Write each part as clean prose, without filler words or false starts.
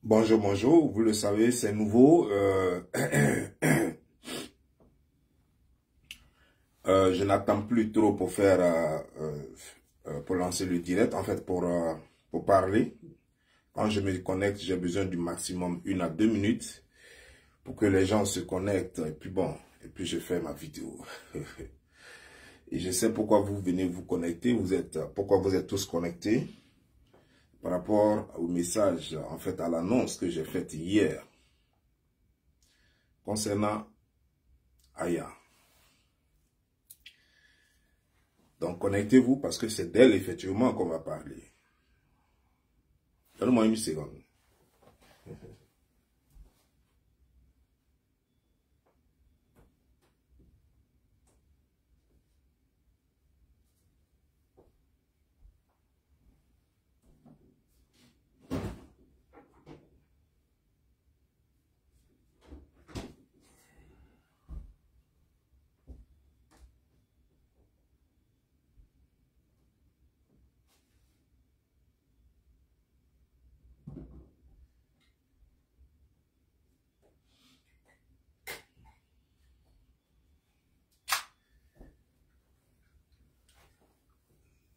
Bonjour, bonjour, vous le savez, c'est nouveau. Je n'attends plus trop pour faire, pour lancer le direct, en fait, pour parler. Quand je me connecte, j'ai besoin du maximum 1 à 2 minutes pour que les gens se connectent. Et puis bon, et puis je fais ma vidéo. Et je sais pourquoi vous venez vous connecter, pourquoi vous êtes tous connectés. Par rapport au message, en fait, à l'annonce que j'ai faite hier concernant Aya. Donc, connectez-vous parce que c'est d'elle, effectivement, qu'on va parler. Donne-moi une seconde.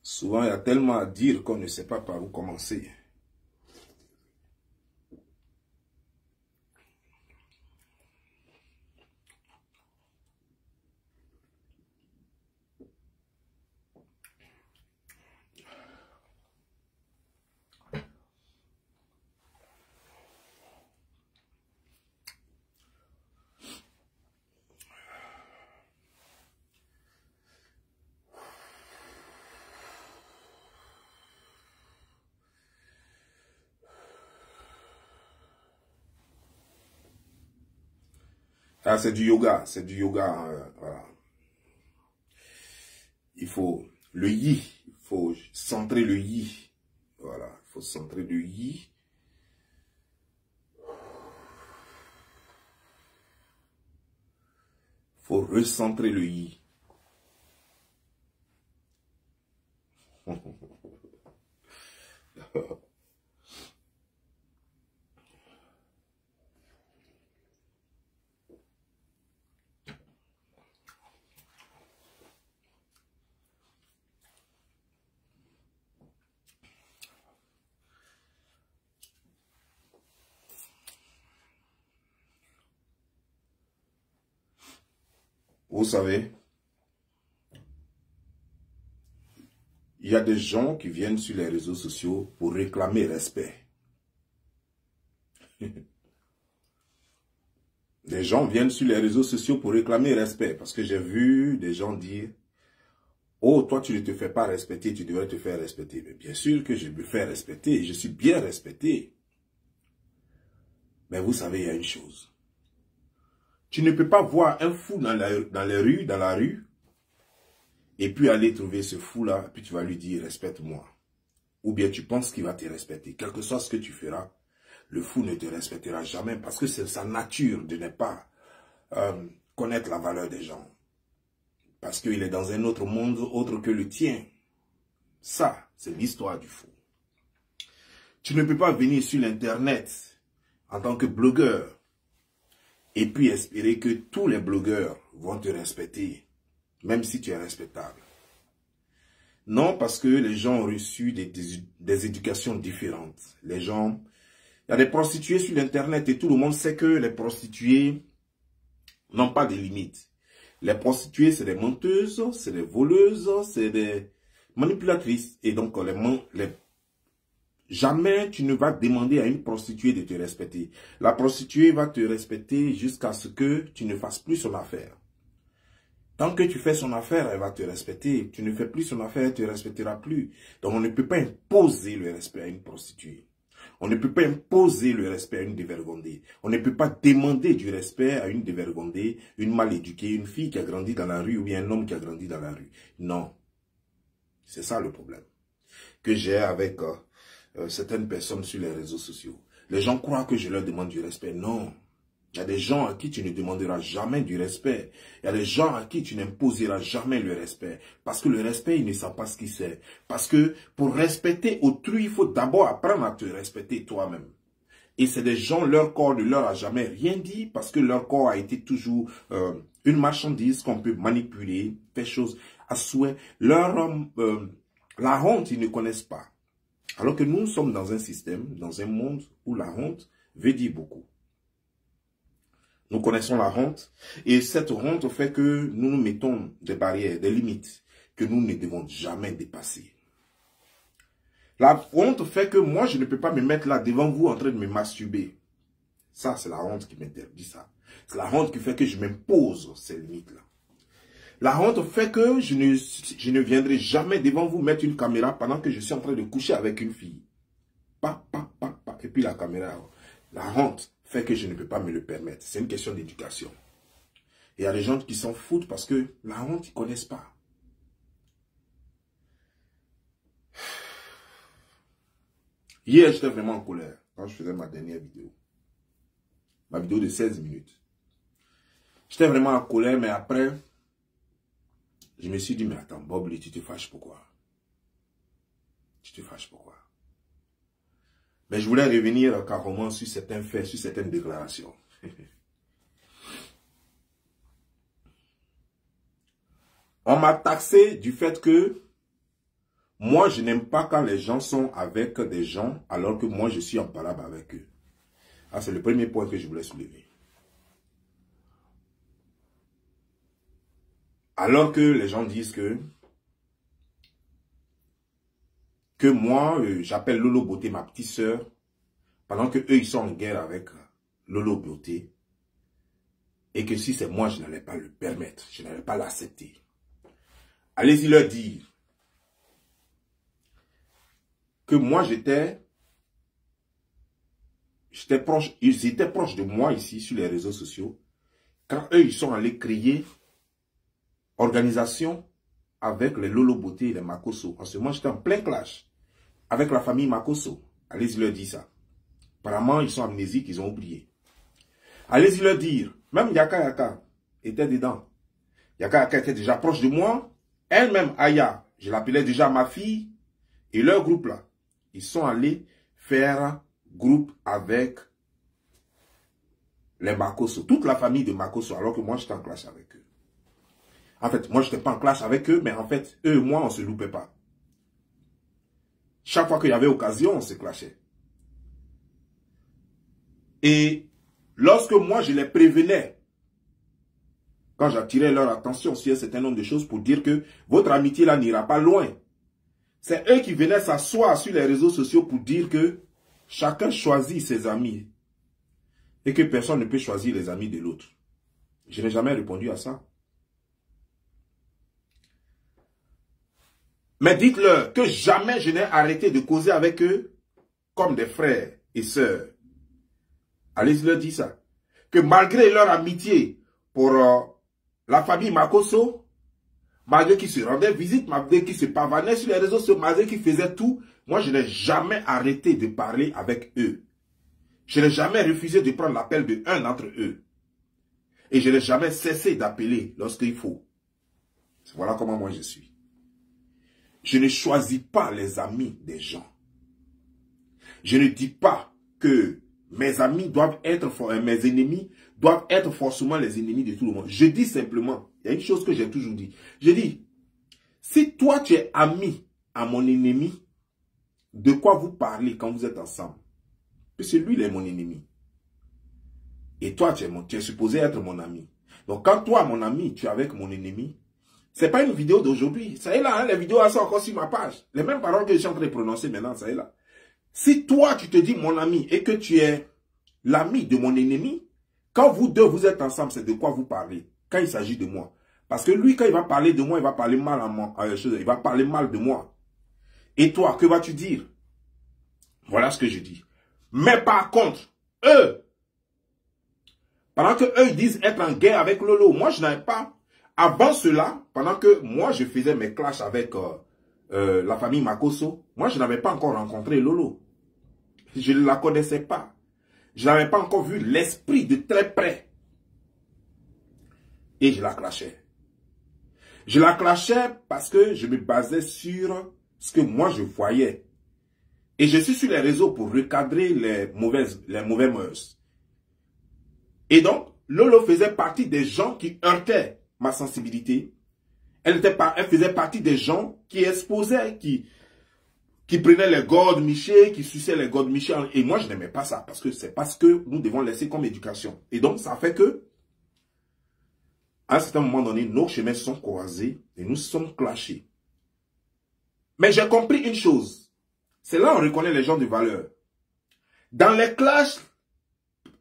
Souvent, il y a tellement à dire qu'on ne sait pas par où commencer. Ah, c'est du yoga, voilà. Il faut le yi, il faut centrer le yi. Voilà, il faut centrer le yi. Il faut recentrer le yi. Vous savez, il y a des gens qui viennent sur les réseaux sociaux pour réclamer respect. Les gens viennent sur les réseaux sociaux pour réclamer respect. Parce que j'ai vu des gens dire, oh, toi, tu ne te fais pas respecter, tu devrais te faire respecter. Mais bien sûr que je me fais respecter, je suis bien respecté. Mais vous savez, il y a une chose. Tu ne peux pas voir un fou dans la rue, et puis aller trouver ce fou-là, puis tu vas lui dire, respecte-moi. Ou bien tu penses qu'il va te respecter. Quel que soit ce que tu feras, le fou ne te respectera jamais, parce que c'est sa nature de ne pas connaître la valeur des gens. Parce qu'il est dans un autre monde autre que le tien. Ça, c'est l'histoire du fou. Tu ne peux pas venir sur l'internet en tant que blogueur et puis espérer que tous les blogueurs vont te respecter, même si tu es respectable. Non, parce que les gens ont reçu des éducations différentes. Les gens, il y a des prostituées sur l'internet et tout le monde sait que les prostituées n'ont pas de limites. Les prostituées, c'est des menteuses, c'est des voleuses, c'est des manipulatrices. Et donc, jamais tu ne vas demander à une prostituée de te respecter. La prostituée va te respecter jusqu'à ce que tu ne fasses plus son affaire. Tant que tu fais son affaire, elle va te respecter. Tu ne fais plus son affaire, elle ne te respectera plus. Donc, on ne peut pas imposer le respect à une prostituée. On ne peut pas imposer le respect à une dévergondée. On ne peut pas demander du respect à une dévergondée, une mal éduquée, une fille qui a grandi dans la rue ou bien un homme qui a grandi dans la rue. Non. C'est ça le problème que j'ai avec certaines personnes sur les réseaux sociaux. Les gens croient que je leur demande du respect. Non. Il y a des gens à qui tu ne demanderas jamais du respect. Il y a des gens à qui tu n'imposeras jamais le respect. Parce que le respect, ils ne savent pas ce qu'il c'est. Parce que pour respecter autrui, il faut d'abord apprendre à te respecter toi-même. Et c'est des gens, leur corps ne leur a jamais rien dit parce que leur corps a été toujours une marchandise qu'on peut manipuler, faire choses à souhait. La honte, ils ne connaissent pas. Alors que nous sommes dans un système, dans un monde où la honte veut dire beaucoup. Nous connaissons la honte et cette honte fait que nous nous mettons des barrières, des limites que nous ne devons jamais dépasser. La honte fait que moi, je ne peux pas me mettre là devant vous en train de me masturber. Ça, c'est la honte qui m'interdit ça. C'est la honte qui fait que je m'impose ces limites-là. La honte fait que je ne viendrai jamais devant vous mettre une caméra pendant que je suis en train de coucher avec une fille. Et puis la caméra. La honte fait que je ne peux pas me le permettre. C'est une question d'éducation. Il y a des gens qui s'en foutent parce que la honte, ils ne connaissent pas. Hier, j'étais vraiment en colère quand je faisais ma dernière vidéo. Ma vidéo de 16 minutes. J'étais vraiment en colère, mais après, je me suis dit, mais attends, Bob, tu te fâches pourquoi? Tu te fâches pourquoi? Mais je voulais revenir carrément sur certains faits, sur certaines déclarations. On m'a taxé du fait que moi, je n'aime pas quand les gens sont avec des gens alors que moi, je suis en palabre avec eux. Ah, c'est le premier point que je voulais soulever. Alors que les gens disent que moi, j'appelle Lolo Beauté ma petite sœur, pendant que eux ils sont en guerre avec Lolo Beauté, et que si c'est moi, je n'allais pas le permettre, je n'allais pas l'accepter. Allez-y leur dire que moi ils étaient proches de moi ici sur les réseaux sociaux, quand eux ils sont allés créer organisation avec les Lolo Beauté et les Makosso. En ce moment, j'étais en plein clash avec la famille Makosso. Allez-y leur dire ça. Apparemment, ils sont amnésiques, ils ont oublié. Allez-y leur dire, même Yaka Yaka était dedans. Yaka Yaka était déjà proche de moi. Elle-même, Aya, je l'appelais déjà ma fille. Et leur groupe là, ils sont allés faire groupe avec les Makosso. Toute la famille de Makosso, alors que moi, j'étais en clash avec eux. En fait, moi, je n'étais pas en clash avec eux, mais en fait, eux et moi, on ne se loupait pas. Chaque fois qu'il y avait occasion, on se clashait. Et lorsque moi, je les prévenais, quand j'attirais leur attention sur un certain nombre de choses pour dire que votre amitié là n'ira pas loin, c'est eux qui venaient s'asseoir sur les réseaux sociaux pour dire que chacun choisit ses amis et que personne ne peut choisir les amis de l'autre. Je n'ai jamais répondu à ça. Mais dites-leur que jamais je n'ai arrêté de causer avec eux comme des frères et sœurs. Allez-y leur dire ça. Que malgré leur amitié pour la famille Makosso, malgré qu'ils se rendaient visite, malgré qu'ils se pavanaient sur les réseaux sociaux, malgré qu'ils faisaient tout, moi je n'ai jamais arrêté de parler avec eux. Je n'ai jamais refusé de prendre l'appel de un d'entre eux. Et je n'ai jamais cessé d'appeler lorsqu'il faut. Voilà comment moi je suis. Je ne choisis pas les amis des gens. Je ne dis pas que mes amis doivent être, mes ennemis doivent être forcément les ennemis de tout le monde. Je dis simplement, il y a une chose que j'ai toujours dit. Je dis, si toi tu es ami à mon ennemi, de quoi vous parlez quand vous êtes ensemble? Parce que lui, il est mon ennemi. Et toi, tu es supposé être mon ami. Donc quand toi, mon ami, tu es avec mon ennemi, c'est pas une vidéo d'aujourd'hui. Ça est là, hein, les vidéos sont encore sur ma page. Les mêmes paroles que je suis en train de prononcer maintenant, ça est là. Si toi, tu te dis mon ami et que tu es l'ami de mon ennemi, quand vous deux, vous êtes ensemble, c'est de quoi vous parlez quand il s'agit de moi. Parce que lui, quand il va parler de moi, il va parler mal il va parler mal de moi. Et toi, que vas-tu dire? Voilà ce que je dis. Mais par contre, eux, pendant que eux ils disent être en guerre avec Lolo, moi je n'avais pas. Avant cela, pendant que moi je faisais mes clashs avec la famille Makosso, moi je n'avais pas encore rencontré Lolo. Je ne la connaissais pas. Je n'avais pas encore vu l'esprit de très près. Et je la clashais. Je la clashais parce que je me basais sur ce que moi je voyais. Et je suis sur les réseaux pour recadrer les mauvais mœurs. Et donc, Lolo faisait partie des gens qui heurtaient ma sensibilité. Elle faisait partie des gens qui exposaient, qui prenaient les godes michés, qui suçaient les godes michés. Et moi, je n'aimais pas ça, parce que c'est parce que nous devons laisser comme éducation. Et donc, ça fait que, à un certain moment donné, nos chemins sont croisés et nous sommes clashés. Mais j'ai compris une chose. C'est là où on reconnaît les gens de valeur. Dans les clashs,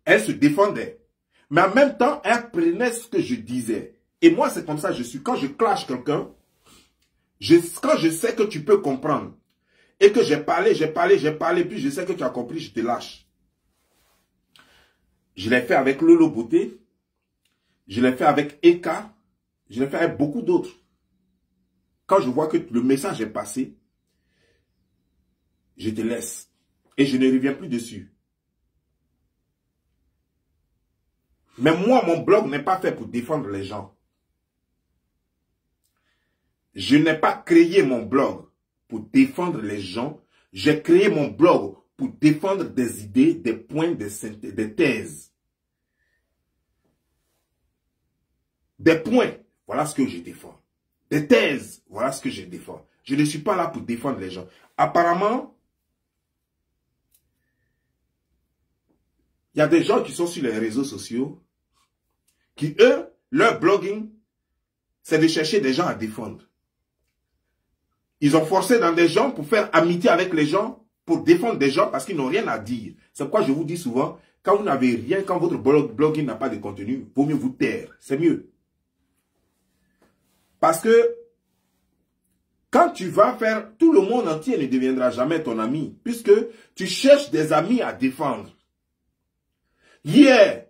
elle se défendait. Mais en même temps, elle prenait ce que je disais. Et moi, c'est comme ça que je suis. Quand je clash quelqu'un, quand je sais que tu peux comprendre, et que j'ai parlé, puis je sais que tu as compris, je te lâche. Je l'ai fait avec Lolo Beauté, je l'ai fait avec Eka, je l'ai fait avec beaucoup d'autres. Quand je vois que le message est passé, je te laisse. Et je ne reviens plus dessus. Mais moi, mon blog n'est pas fait pour défendre les gens. Je n'ai pas créé mon blog pour défendre les gens. J'ai créé mon blog pour défendre des idées, des points, des thèses. Des points, voilà ce que je défends. Des thèses, voilà ce que je défends. Je ne suis pas là pour défendre les gens. Apparemment, il y a des gens qui sont sur les réseaux sociaux qui, eux, leur blogging, c'est de chercher des gens à défendre. Ils ont forcé dans des gens pour faire amitié avec les gens, pour défendre des gens parce qu'ils n'ont rien à dire. C'est pourquoi je vous dis souvent, quand vous n'avez rien, quand votre blogging n'a pas de contenu, vaut mieux vous taire. C'est mieux. Parce que quand tu vas faire, tout le monde entier ne deviendra jamais ton ami, puisque tu cherches des amis à défendre. Hier,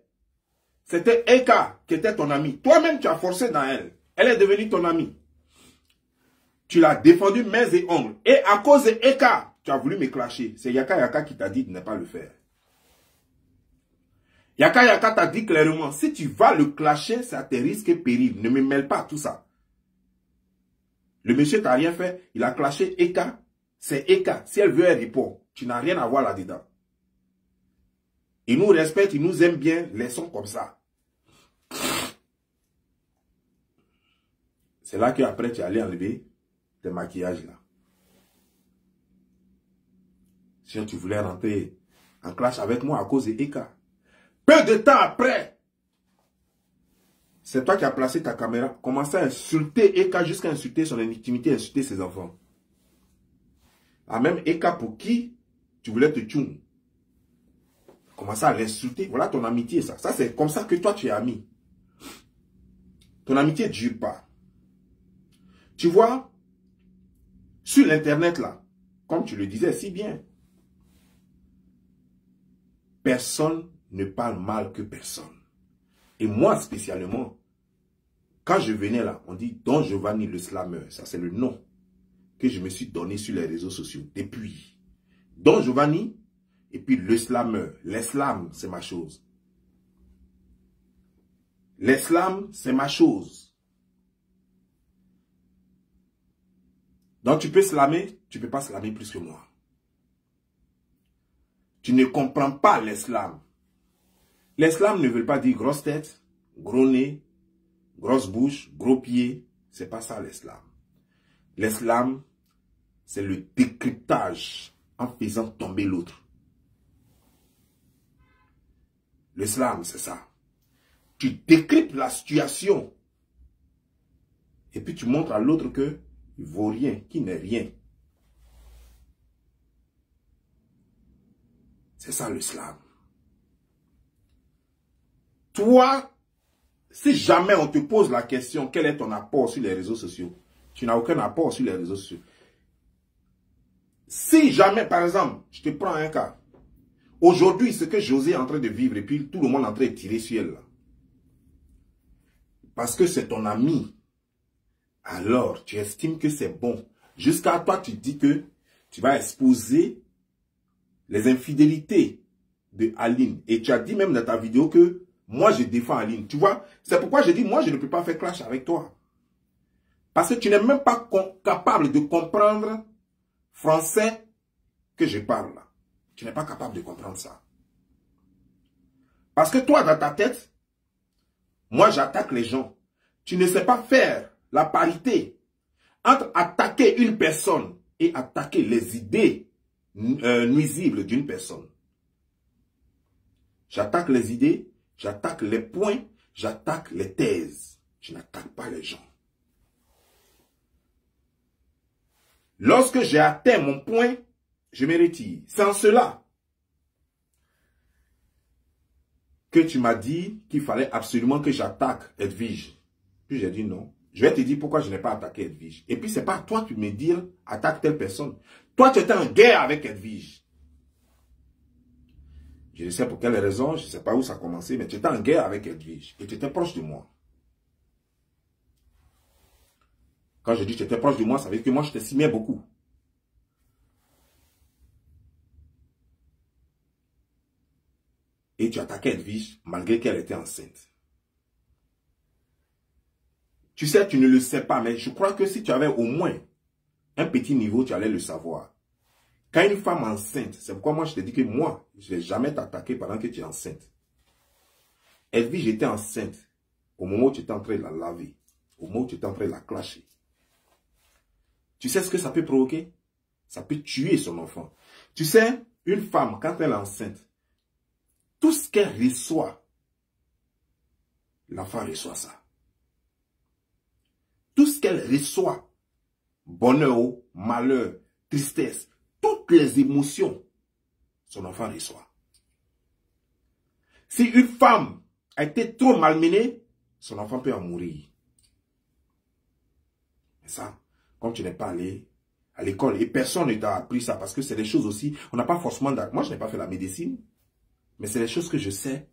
c'était Eka qui était ton ami. Toi-même, tu as forcé dans elle. Elle est devenue ton amie. Tu l'as défendu mains et ongles. Et à cause de Eka, tu as voulu me clasher. C'est Yaka qui t'a dit de ne pas le faire. Yaka t'a dit clairement, si tu vas le clasher, c'est à tes risques et périls. Ne me mêle pas à tout ça. Le monsieur t'a rien fait. Il a clashé Eka. C'est Eka. Si elle veut, elle répond. Tu n'as rien à voir là-dedans. Il nous respecte, il nous aime bien. Laissons comme ça. C'est là qu'après, tu allais enlever tes maquillages là. Si tu voulais rentrer en clash avec moi à cause de Eka. Peu de temps après, c'est toi qui as placé ta caméra, commencé à insulter Eka jusqu'à insulter son intimité, insulter ses enfants. Ah, même Eka pour qui tu voulais te tchoum. Commencer à l'insulter. Voilà ton amitié, ça. Ça, c'est comme ça que toi, tu es ami. Ton amitié ne dure pas. Tu vois, sur l'internet là, comme tu le disais si bien, personne ne parle mal que personne. Et moi spécialement, quand je venais là, on dit Don Giovanni le slameur. Ça c'est le nom que je me suis donné sur les réseaux sociaux. Depuis Don Giovanni et puis le slameur. L'islam c'est ma chose. L'islam c'est ma chose. Donc tu peux slammer, tu ne peux pas slammer plus que moi. Tu ne comprends pas l'islam. L'islam ne veut pas dire grosse tête, gros nez, grosse bouche, gros pied. C'est pas ça l'islam. L'islam, c'est le décryptage en faisant tomber l'autre. L'islam, c'est ça. Tu décryptes la situation. Et puis tu montres à l'autre que il vaut rien, qu'il n'est rien. C'est ça l'islam. Toi, si jamais on te pose la question, quel est ton apport sur les réseaux sociaux? Tu n'as aucun apport sur les réseaux sociaux. Si jamais, par exemple, je te prends un cas. Aujourd'hui, ce que José est en train de vivre, et puis tout le monde est en train de tirer sur elle. Là. Parce que c'est ton ami. Alors, tu estimes que c'est bon. Jusqu'à toi, tu dis que tu vas exposer les infidélités de Aline. Et tu as dit même dans ta vidéo que moi, je défends Aline. Tu vois, c'est pourquoi je dis, moi, je ne peux pas faire clash avec toi. Parce que tu n'es même pas capable de comprendre français que je parle là. Tu n'es pas capable de comprendre ça. Parce que toi, dans ta tête, moi, j'attaque les gens. Tu ne sais pas faire la parité entre attaquer une personne et attaquer les idées nuisibles d'une personne. J'attaque les idées, j'attaque les points, j'attaque les thèses. Je n'attaque pas les gens. Lorsque j'ai atteint mon point, je me retire. C'est en cela que tu m'as dit qu'il fallait absolument que j'attaque Edwige. Puis j'ai dit non. Je vais te dire pourquoi je n'ai pas attaqué Edwige. Et puis c'est pas à toi de me dire attaque telle personne. Toi, tu étais en guerre avec Edwige. Je ne sais pour quelle raison, je ne sais pas où ça a commencé, mais tu étais en guerre avec Edwige. Et tu étais proche de moi. Quand je dis que tu étais proche de moi, ça veut dire que moi, je t'estimais beaucoup. Et tu attaquais Edwige malgré qu'elle était enceinte. Tu sais, tu ne le sais pas, mais je crois que si tu avais au moins un petit niveau, tu allais le savoir. Quand une femme enceinte, c'est pourquoi moi je te dis que moi, je ne vais jamais t'attaquer pendant que tu es enceinte. Edwige était enceinte au moment où tu étais en train de la laver, au moment où tu étais en train de la clasher. Tu sais ce que ça peut provoquer? Ça peut tuer son enfant. Tu sais, une femme, quand elle est enceinte, tout ce qu'elle reçoit, l'enfant reçoit ça. Tout ce qu'elle reçoit, bonheur, malheur, tristesse, toutes les émotions, son enfant reçoit. Si une femme a été trop malmenée, son enfant peut en mourir. Et ça, comme tu n'es pas allé à l'école et personne ne t'a appris ça, parce que c'est des choses aussi, on n'a pas forcément... Moi, je n'ai pas fait la médecine, mais c'est des choses que je sais,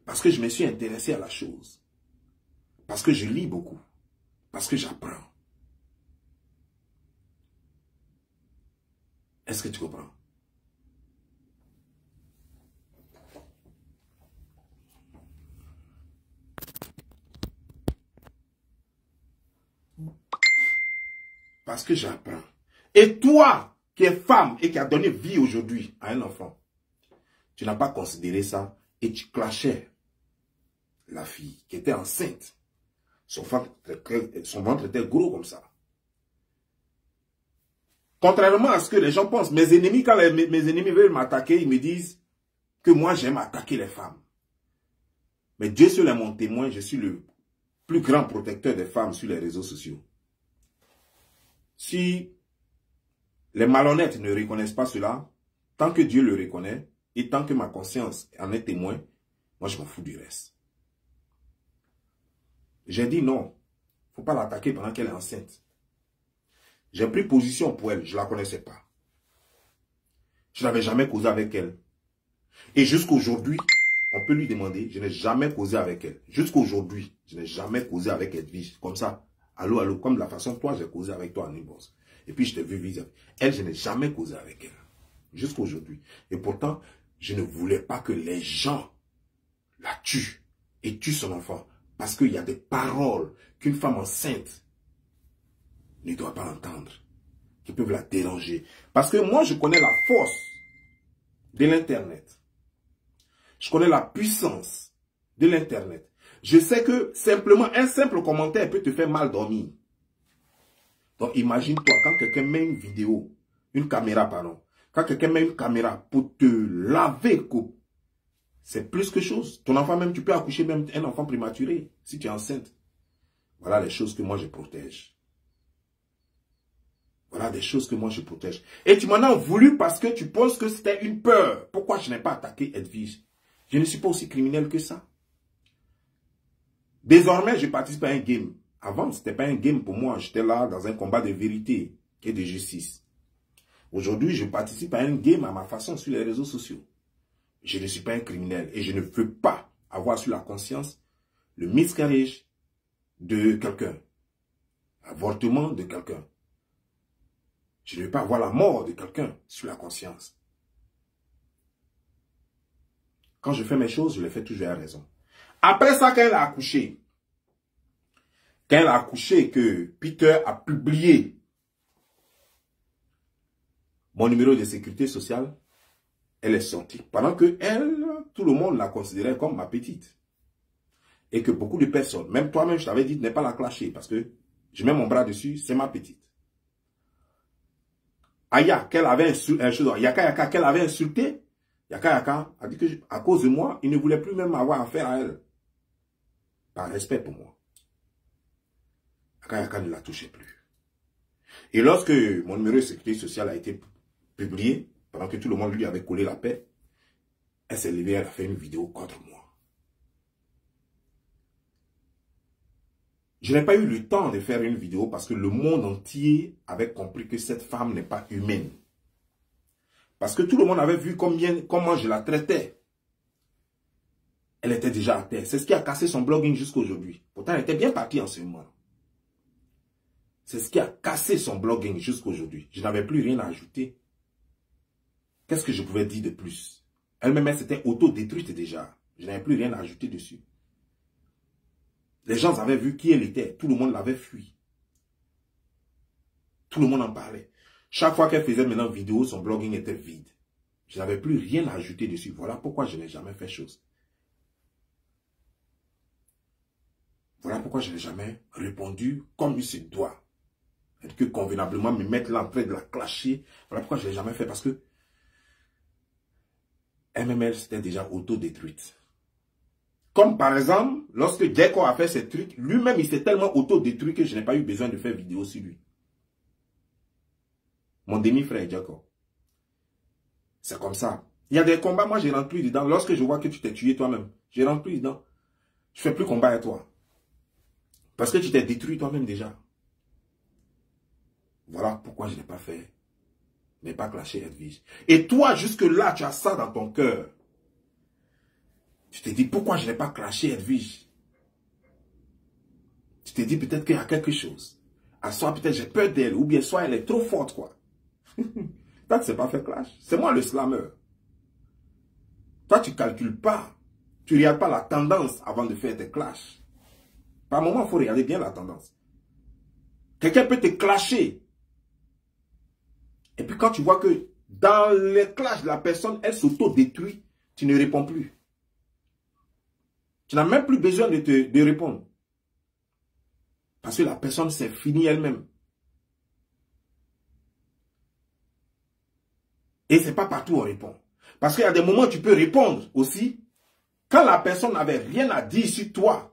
parce que je me suis intéressé à la chose, parce que je lis beaucoup, parce que j'apprends. Est-ce que tu comprends? Parce que j'apprends. Et toi, qui es femme et qui as donné vie aujourd'hui à un enfant, tu n'as pas considéré ça et tu clashais la fille qui était enceinte. Son ventre était gros comme ça. Contrairement à ce que les gens pensent, mes ennemis, quand mes ennemis veulent m'attaquer, ils me disent que moi j'aime attaquer les femmes. Mais Dieu seul est mon témoin, je suis le plus grand protecteur des femmes sur les réseaux sociaux. Si les malhonnêtes ne reconnaissent pas cela, tant que Dieu le reconnaît, et tant que ma conscience en est témoin, moi je m'en fous du reste. J'ai dit non, il ne faut pas l'attaquer pendant qu'elle est enceinte. J'ai pris position pour elle, je ne la connaissais pas. Je n'avais jamais causé avec elle. Et jusqu'aujourd'hui, on peut lui demander, je n'ai jamais causé avec elle. Jusqu'aujourd'hui, je n'ai jamais causé avec Edwige. Comme ça, allô, allô, comme de la façon toi, j'ai causé avec toi en inbox. Et puis je t'ai vu vis-à-vis. Elle, je n'ai jamais causé avec elle. Jusqu'aujourd'hui. Et pourtant, je ne voulais pas que les gens la tuent et tuent son enfant. Parce qu'il y a des paroles qu'une femme enceinte ne doit pas entendre, qui peuvent la déranger. Parce que moi, je connais la force de l'Internet. Je connais la puissance de l'Internet. Je sais que simplement, un simple commentaire peut te faire mal dormir. Donc, imagine-toi, quand quelqu'un met une vidéo, une caméra, pardon, quand quelqu'un met une caméra pour te laver, c'est plus que chose. Ton enfant même, tu peux accoucher même un enfant prématuré, si tu es enceinte. Voilà les choses que moi je protège. Voilà des choses que moi je protège. Et tu m'en as voulu parce que tu penses que c'était une peur. Pourquoi je n'ai pas attaqué Edwige? Je ne suis pas aussi criminel que ça. Désormais, je participe à un game. Avant, ce n'était pas un game pour moi. J'étais là dans un combat de vérité et de justice. Aujourd'hui, je participe à un game à ma façon sur les réseaux sociaux. Je ne suis pas un criminel et je ne veux pas avoir sur la conscience le miscarriage de quelqu'un, l'avortement de quelqu'un. Je ne veux pas avoir la mort de quelqu'un sur la conscience. Quand je fais mes choses, je les fais toujours à raison. Après ça, quand elle a accouché, que Peter a publié mon numéro de sécurité sociale, elle est sortie. Pendant que elle, tout le monde la considérait comme ma petite. Et que beaucoup de personnes, même toi-même, je t'avais dit de ne pas la clasher parce que je mets mon bras dessus, c'est ma petite. Aya, qu'elle avait insulté, Yaka, qu'elle avait insulté, Yaka a dit que à cause de moi, il ne voulait plus même avoir affaire à elle. Par respect pour moi. Yaka ne la touchait plus. Et lorsque mon numéro de sécurité sociale a été publié, pendant que tout le monde lui avait collé la paix, elle s'est levée, elle a fait une vidéo contre moi. Je n'ai pas eu le temps de faire une vidéo parce que le monde entier avait compris que cette femme n'est pas humaine. Parce que tout le monde avait vu comment je la traitais. Elle était déjà à terre. C'est ce qui a cassé son blogging jusqu'à aujourd'hui. Pourtant, elle était bien partie en ce moment. C'est ce qui a cassé son blogging jusqu'à aujourd'hui. Je n'avais plus rien à ajouter. Qu'est-ce que je pouvais dire de plus? Elle-même, elle s'était auto-détruite déjà. Je n'avais plus rien à ajouter dessus. Les gens avaient vu qui elle était. Tout le monde l'avait fui. Tout le monde en parlait. Chaque fois qu'elle faisait maintenant une vidéo, son blogging était vide. Je n'avais plus rien à ajouter dessus. Voilà pourquoi je n'ai jamais fait chose. Voilà pourquoi je n'ai jamais répondu comme il se doit. Et que convenablement me mettre là en train de la clasher. Voilà pourquoi je ne l'ai jamais fait. Parce que MML s'était déjà auto-détruite. Comme par exemple, lorsque Jeko a fait ces trucs, lui-même il s'est tellement auto-détruit que je n'ai pas eu besoin de faire vidéo sur lui. Mon demi-frère Jeko. C'est comme ça. Il y a des combats, moi je rentre plus dedans. Lorsque je vois que tu t'es tué toi-même, je rentre plus dedans. Je ne fais plus combat avec toi. Parce que tu t'es détruit toi-même déjà. Voilà pourquoi je n'ai pas fait. Je n'ai pas clashé Edwige. Et toi, jusque-là, tu as ça dans ton cœur. Tu te dis, pourquoi je n'ai pas clashé Edwige? Tu te dis peut-être qu'il y a quelque chose. À soit peut-être j'ai peur d'elle, ou bien soit elle est trop forte, quoi. Toi, tu ne sais pas faire clash. C'est moi le slammer. Toi, tu ne calcules pas. Tu ne regardes pas la tendance avant de faire tes clashs. Par moment, il faut regarder bien la tendance. Quelqu'un peut te clasher. Et puis quand tu vois que dans les clashs, la personne, elle s'auto-détruit, tu ne réponds plus. Tu n'as même plus besoin de répondre. Parce que la personne s'est finie elle-même. Et ce n'est pas partout où on répond. Parce qu'il y a des moments où tu peux répondre aussi. Quand la personne n'avait rien à dire sur toi,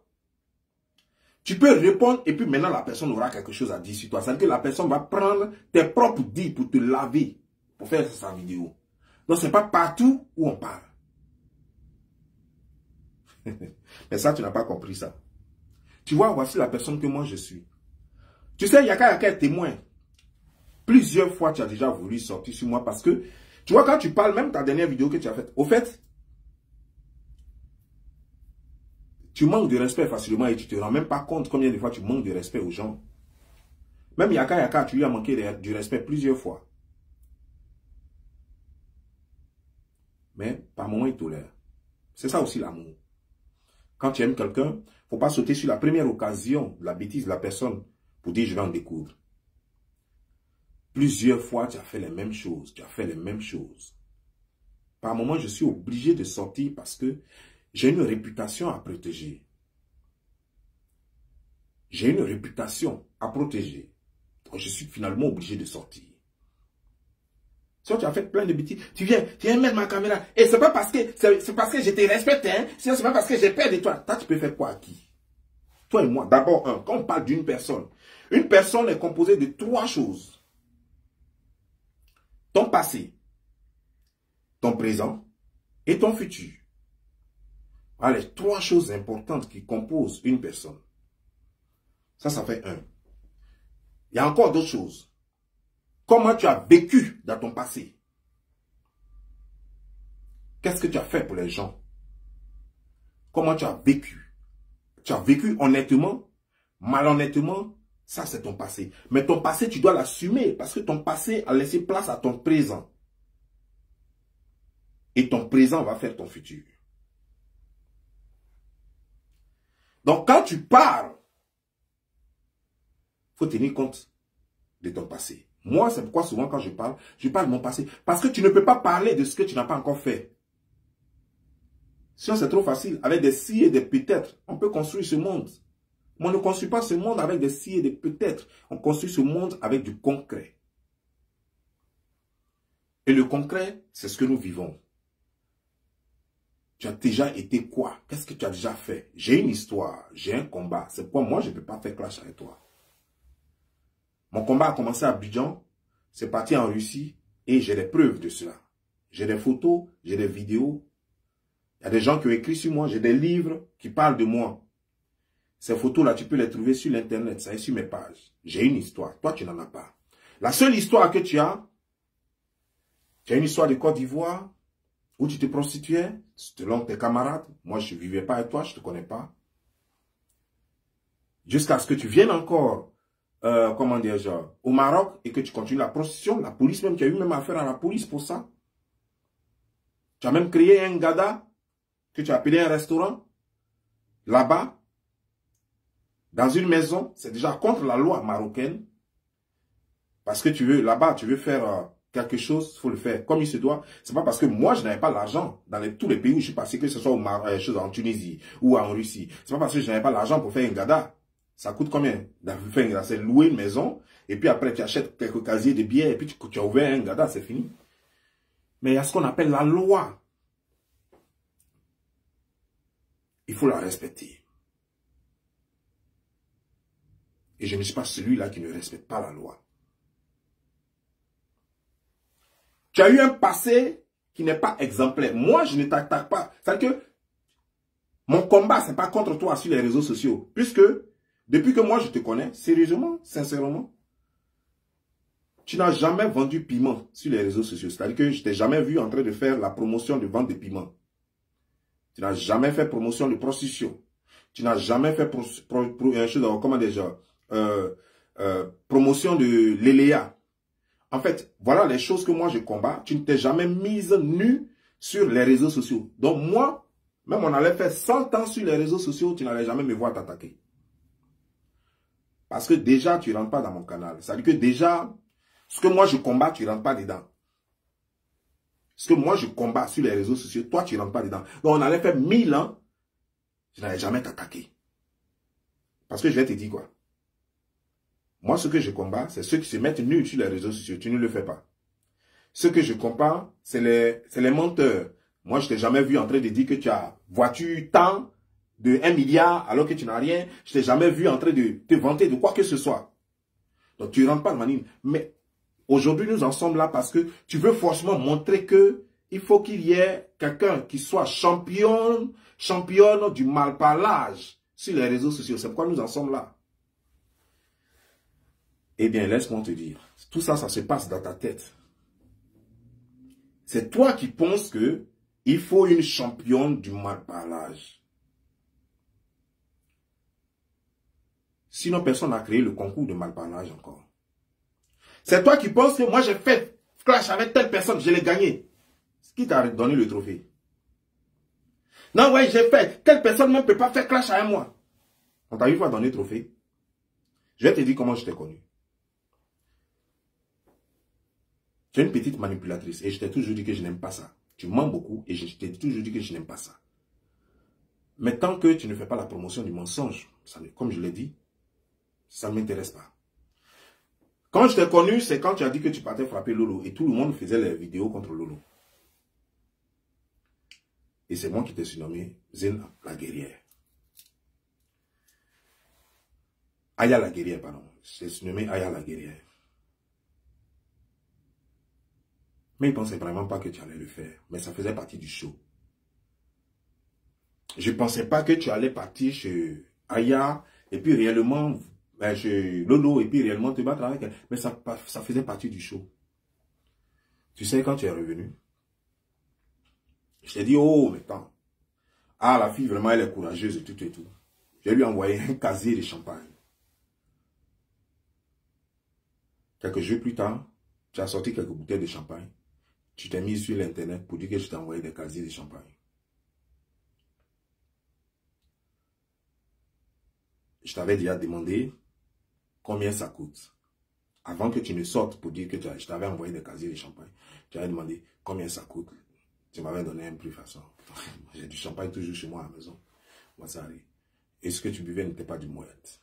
tu peux répondre et puis maintenant la personne aura quelque chose à dire sur toi. C'est-à-dire que la personne va prendre tes propres dires pour te laver, pour faire sa vidéo. Donc ce n'est pas partout où on parle. Mais ça, tu n'as pas compris ça. Tu vois, voici la personne que moi je suis. Tu sais, Yaka est témoin. Plusieurs fois, tu as déjà voulu sortir sur moi parce que, tu vois, quand tu parles, même ta dernière vidéo que tu as faite, au fait, tu manques de respect facilement et tu ne te rends même pas compte combien de fois tu manques de respect aux gens. Même Yaka, tu lui as manqué du respect plusieurs fois. Mais par moments, il tolère. C'est ça aussi l'amour. Quand tu aimes quelqu'un, il ne faut pas sauter sur la première occasion, la bêtise de la personne, pour dire je vais en découdre. Plusieurs fois, tu as fait les mêmes choses. Tu as fait les mêmes choses. Par moments, je suis obligé de sortir parce que j'ai une réputation à protéger. J'ai une réputation à protéger. Donc, je suis finalement obligé de sortir. Si tu as fait plein de bêtises, tu viens mettre ma caméra. Et c'est pas parce que je te respecte, hein. Sinon, c'est pas parce que j'ai peur de toi. Toi, tu peux faire quoi à qui? Toi et moi. D'abord, quand on parle d'une personne, une personne est composée de 3 choses. Ton passé, ton présent et ton futur. Voilà les 3 choses importantes qui composent une personne. Ça fait 1. Il y a encore d'autres choses. Comment tu as vécu dans ton passé? Qu'est-ce que tu as fait pour les gens? Comment tu as vécu? Tu as vécu honnêtement, malhonnêtement, ça c'est ton passé. Mais ton passé, tu dois l'assumer parce que ton passé a laissé place à ton présent. Et ton présent va faire ton futur. Donc quand tu parles, il faut tenir compte de ton passé. Moi, c'est pourquoi souvent quand je parle de mon passé. Parce que tu ne peux pas parler de ce que tu n'as pas encore fait. Sinon, c'est trop facile. Avec des si et des peut-être, on peut construire ce monde. Mais on ne construit pas ce monde avec des si et des peut-être. On construit ce monde avec du concret. Et le concret, c'est ce que nous vivons. Tu as déjà été quoi? Qu'est-ce que tu as déjà fait? J'ai une histoire, j'ai un combat. C'est pourquoi moi, je ne peux pas faire clash avec toi. Mon combat a commencé à Abidjan, c'est parti en Russie et j'ai des preuves de cela. J'ai des photos, j'ai des vidéos. Il y a des gens qui ont écrit sur moi, j'ai des livres qui parlent de moi. Ces photos-là, tu peux les trouver sur l'internet, ça est sur mes pages. J'ai une histoire, toi tu n'en as pas. La seule histoire que tu as une histoire de Côte d'Ivoire où tu te prostituais selon tes camarades. Moi, je ne vivais pas avec toi, je ne te connais pas. Jusqu'à ce que tu viennes encore, comment dire, genre, au Maroc et que tu continues la prostitution. La police même, tu as eu même affaire à la police pour ça. Tu as même créé un gada que tu as appelé un restaurant. Là-bas, dans une maison, c'est déjà contre la loi marocaine. Parce que tu veux, là-bas, tu veux faire quelque chose, il faut le faire comme il se doit. C'est pas parce que moi, je n'avais pas l'argent dans tous les pays où je suis passé, que ce soit en Tunisie ou en Russie. C'est pas parce que je n'avais pas l'argent pour faire un gada. Ça coûte combien? Faire un gada, c'est louer une maison, et puis après, tu achètes quelques casiers de billets, et puis tu as ouvert un gada, c'est fini. Mais il y a ce qu'on appelle la loi. Il faut la respecter. Et je ne suis pas celui-là qui ne respecte pas la loi. Tu as eu un passé qui n'est pas exemplaire. Moi, je ne t'attaque pas. C'est-à-dire que mon combat, ce n'est pas contre toi sur les réseaux sociaux. Puisque, depuis que moi, je te connais, sérieusement, sincèrement, tu n'as jamais vendu piment sur les réseaux sociaux. C'est-à-dire que je ne t'ai jamais vu en train de faire la promotion de vente de piment. Tu n'as jamais fait promotion de prostitution. Tu n'as jamais fait promotion de l'ELEA. En fait, voilà les choses que moi je combats. Tu ne t'es jamais mise nue sur les réseaux sociaux. Donc moi, même on allait faire 100 ans sur les réseaux sociaux, tu n'allais jamais me voir t'attaquer. Parce que déjà, tu ne rentres pas dans mon canal. C'est-à-dire que déjà, ce que moi je combats, tu ne rentres pas dedans. Ce que moi je combats sur les réseaux sociaux, toi tu ne rentres pas dedans. Donc on allait faire 1000 ans, je n'allais jamais t'attaquer. Parce que je vais te dire quoi? Moi, ce que je combats, c'est ceux qui se mettent nus sur les réseaux sociaux. Tu ne le fais pas. Ce que je combats, c'est les menteurs. Moi, je t'ai jamais vu en train de dire que tu as voiture tant de 1 milliard alors que tu n'as rien. Je t'ai jamais vu en train de te vanter de quoi que ce soit. Donc, tu ne rentres pas de manine. Mais aujourd'hui, nous en sommes là parce que tu veux forcément montrer que il faut qu'il y ait quelqu'un qui soit championne du malparlage sur les réseaux sociaux. C'est pourquoi nous en sommes là. Eh bien, laisse-moi te dire, tout ça, ça se passe dans ta tête. C'est toi qui penses que il faut une championne du malparlage. Sinon, personne n'a créé le concours de malparlage encore. C'est toi qui penses que moi, j'ai fait clash avec telle personne, je l'ai gagné. Qui t'a donné le trophée? Non, ouais, j'ai fait. Telle personne ne peut pas faire clash avec moi. On t'a une fois donné le trophée. Je vais te dire comment je t'ai connu. Tu es une petite manipulatrice et je t'ai toujours dit que je n'aime pas ça. Tu mens beaucoup et je t'ai toujours dit que je n'aime pas ça. Mais tant que tu ne fais pas la promotion du mensonge, ça, comme je l'ai dit, ça ne m'intéresse pas. Quand je t'ai connu, c'est quand tu as dit que tu partais frapper Lolo et tout le monde faisait les vidéos contre Lolo. Et c'est moi qui t'ai surnommé Zen la guerrière. Aya la guerrière, pardon. Je t'ai surnommé Aya la guerrière. Mais il ne pensait vraiment pas que tu allais le faire. Mais ça faisait partie du show. Je ne pensais pas que tu allais partir chez Aya et puis réellement, chez Lolo et puis réellement te battre avec elle. Mais ça faisait partie du show. Tu sais, quand tu es revenu, je t'ai dit, oh, mais attends. Ah, la fille, vraiment, elle est courageuse et tout et tout. Je lui ai envoyé un casier de champagne. Quelques jours plus tard, tu as sorti quelques bouteilles de champagne. Tu t'es mis sur l'internet pour dire que je t'ai envoyé des casiers de champagne. Je t'avais déjà demandé combien ça coûte. Avant que tu ne sortes pour dire que je t'avais envoyé des casiers de champagne, tu avais demandé combien ça coûte. Tu m'avais donné un prix façon. J'ai du champagne toujours chez moi à la maison. Moi, ça arrive. Et ce que tu buvais n'était pas du moët.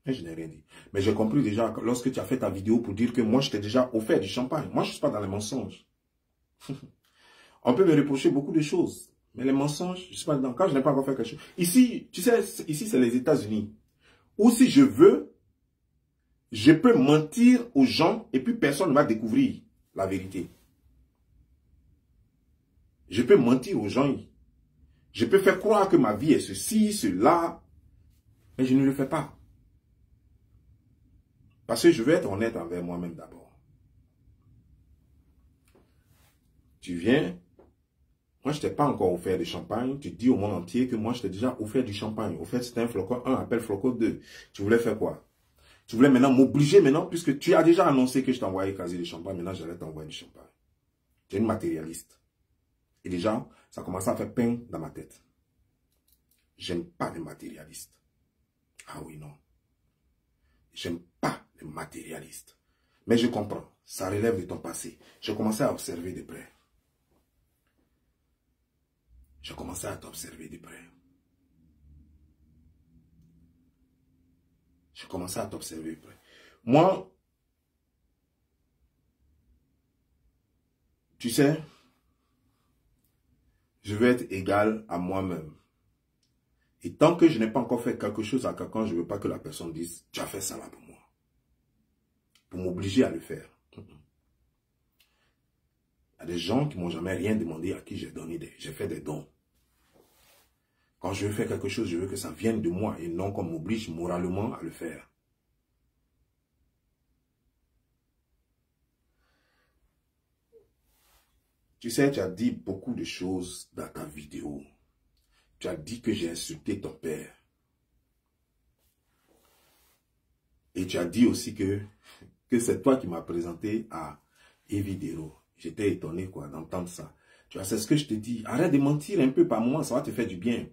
Mais je n'ai rien dit. Mais j'ai compris déjà que lorsque tu as fait ta vidéo pour dire que moi, je t'ai déjà offert du champagne. Moi, je ne suis pas dans les mensonges. On peut me reprocher beaucoup de choses. Mais les mensonges, je ne suis pas dedans. Quand je n'ai pas encore fait quelque chose. Ici, tu sais, ici, c'est les États-Unis. Ou si je veux, je peux mentir aux gens et puis personne ne va découvrir la vérité. Je peux mentir aux gens. Je peux faire croire que ma vie est ceci, cela. Mais je ne le fais pas. Parce que je veux être honnête envers moi-même d'abord. Tu viens, moi je t'ai pas encore offert de champagne, tu dis au monde entier que moi je t'ai déjà offert du champagne. Au fait, c'était un flocon 1, appelle flocon 2. Tu voulais faire quoi? Tu voulais maintenant m'obliger maintenant, puisque tu as déjà annoncé que je t'envoyais casier de champagne, maintenant j'allais t'envoyer du champagne. Tu es une matérialiste. Et déjà, ça commence à faire peine dans ma tête. J'aime pas les matérialistes. Ah oui, non. J'aime pas les matérialistes. Mais je comprends. Ça relève de ton passé. J'ai commencé à observer de près. J'ai commencé à t'observer de près. J'ai commencé à t'observer de près. Moi, tu sais, je veux être égal à moi-même. Et tant que je n'ai pas encore fait quelque chose à quelqu'un, je ne veux pas que la personne dise « Tu as fait ça là pour moi ». Pour m'obliger à le faire. Il y a des gens qui ne m'ont jamais rien demandé, à qui j'ai fait des dons. Quand je veux faire quelque chose, je veux que ça vienne de moi et non qu'on m'oblige moralement à le faire. Tu sais, tu as dit beaucoup de choses dans ta vidéo. Tu as dit que j'ai insulté ton père. Et tu as dit aussi que c'est toi qui m'as présenté à Evidero. J'étais étonné d'entendre ça. Tu vois, c'est ce que je te dis. Arrête de mentir un peu par moment, ça va te faire du bien.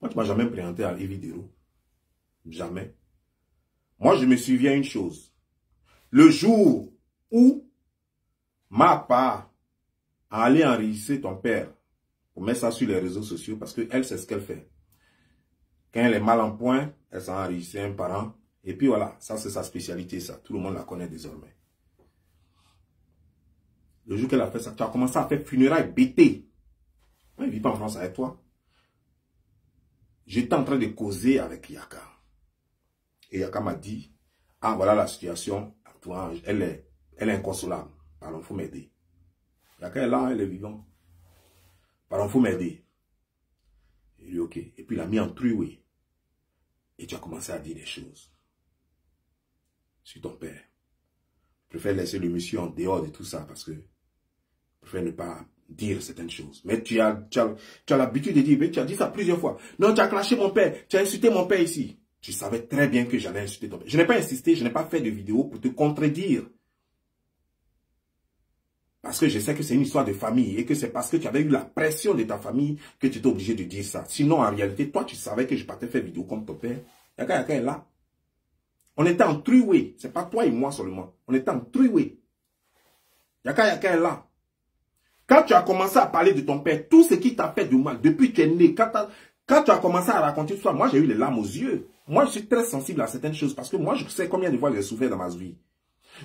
Moi, tu ne m'as jamais présenté à Evidero. Jamais. Moi, je me souviens une chose. Le jour où ma part a allé enregistrer ton père pour mettre ça sur les réseaux sociaux, parce qu'elle, c'est ce qu'elle fait. Quand elle est mal en point, elle s'en enregistre un parent. Et puis voilà, ça c'est sa spécialité, ça. Tout le monde la connaît désormais. Le jour qu'elle a fait ça, tu as commencé à faire funérailles bêtées. Moi, je ne vis pas en France avec toi. J'étais en train de causer avec Yaka. Et Yaka m'a dit, ah voilà la situation, toi, elle est inconsolable. Pardon, il faut m'aider. Yaka est là, elle est vivante. Pardon, il faut m'aider. Il dit ok. Et puis il a mis en truie. Et tu as commencé à dire des choses sur ton père. Je préfère laisser le monsieur en dehors de tout ça parce que je préfère ne pas dire certaines choses. Mais tu as l'habitude de dire, mais tu as dit ça plusieurs fois. Non, tu as clashé mon père, tu as insulté mon père ici. Tu savais très bien que j'allais insulter ton père. Je n'ai pas insisté, je n'ai pas fait de vidéo pour te contredire. Parce que je sais que c'est une histoire de famille et que c'est parce que tu avais eu la pression de ta famille que tu étais obligé de dire ça. Sinon, en réalité, toi, tu savais que je partais faire vidéo comme ton père. Yaka est là. On était en three-way. Ce n'est pas toi et moi seulement. On était en three-way. Yaka est là. Quand tu as commencé à parler de ton père, tout ce qui t'a fait du mal, depuis que tu es né, quand tu as commencé à raconter tout ça, moi j'ai eu les larmes aux yeux. Moi je suis très sensible à certaines choses parce que moi je sais combien de fois j'ai souffert dans ma vie.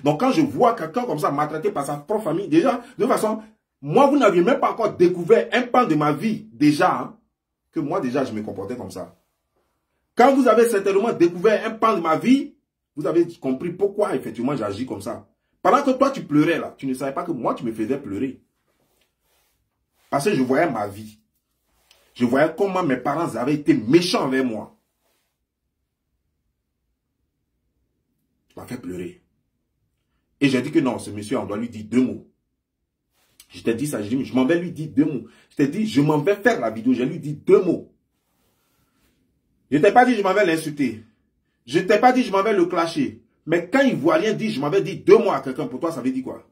Donc quand je vois quelqu'un comme ça maltraité par sa propre famille, déjà, de toute façon, moi vous n'aviez même pas encore découvert un pan de ma vie, déjà, hein, que moi déjà je me comportais comme ça. Quand vous avez certainement découvert un pan de ma vie, vous avez compris pourquoi effectivement j'agis comme ça. Pendant que toi tu pleurais là, tu ne savais pas que moi tu me faisais pleurer. Parce que je voyais ma vie. Je voyais comment mes parents avaient été méchants envers moi. Tu m'as fait pleurer. Et j'ai dit que non, ce monsieur, on doit lui dire 2 mots. Je t'ai dit ça, je m'en vais lui dire 2 mots. Je t'ai dit, je m'en vais faire la vidéo, je lui dis 2 mots. Je t'ai pas dit, je m'en vais l'insulter. Je t'ai pas dit, je m'en vais le clasher. Mais quand il voit rien dire, je m'en vais dire 2 mots à quelqu'un. Pour toi, ça veut dire quoi?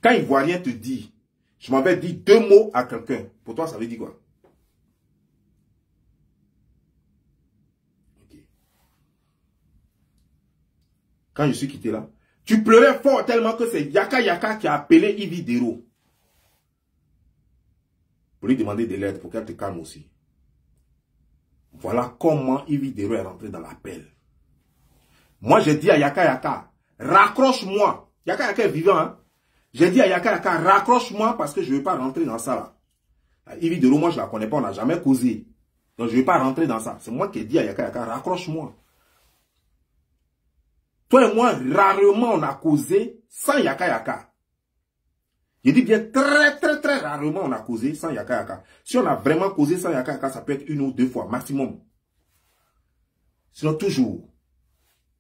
Quand il voit rien te dire, je m'en vais dire 2 mots à quelqu'un. Pour toi, ça veut dire quoi? quand je suis quitté là, tu pleurais fort tellement que c'est Yaka Yaka qui a appelé Yvi Dero pour lui demander de l'aide, pour qu'elle te calme aussi. Voilà comment Yvi Dero est rentré dans l'appel. Moi, j'ai dit à Yaka Yaka, raccroche-moi. Yaka Yaka est vivant, hein. J'ai dit à Yaka Yaka, raccroche-moi parce que je ne veux pas rentrer dans ça là. Yvi Dero, moi, je ne la connais pas, on n'a jamais causé. Donc, je ne veux pas rentrer dans ça. C'est moi qui ai dit à Yaka Yaka, raccroche-moi. Toi et moi, rarement, on a causé sans Yaka Yaka. Je dis bien très rarement, on a causé sans Yaka Yaka. Si on a vraiment causé sans Yaka Yaka, ça peut être une ou deux fois, maximum. Sinon, toujours.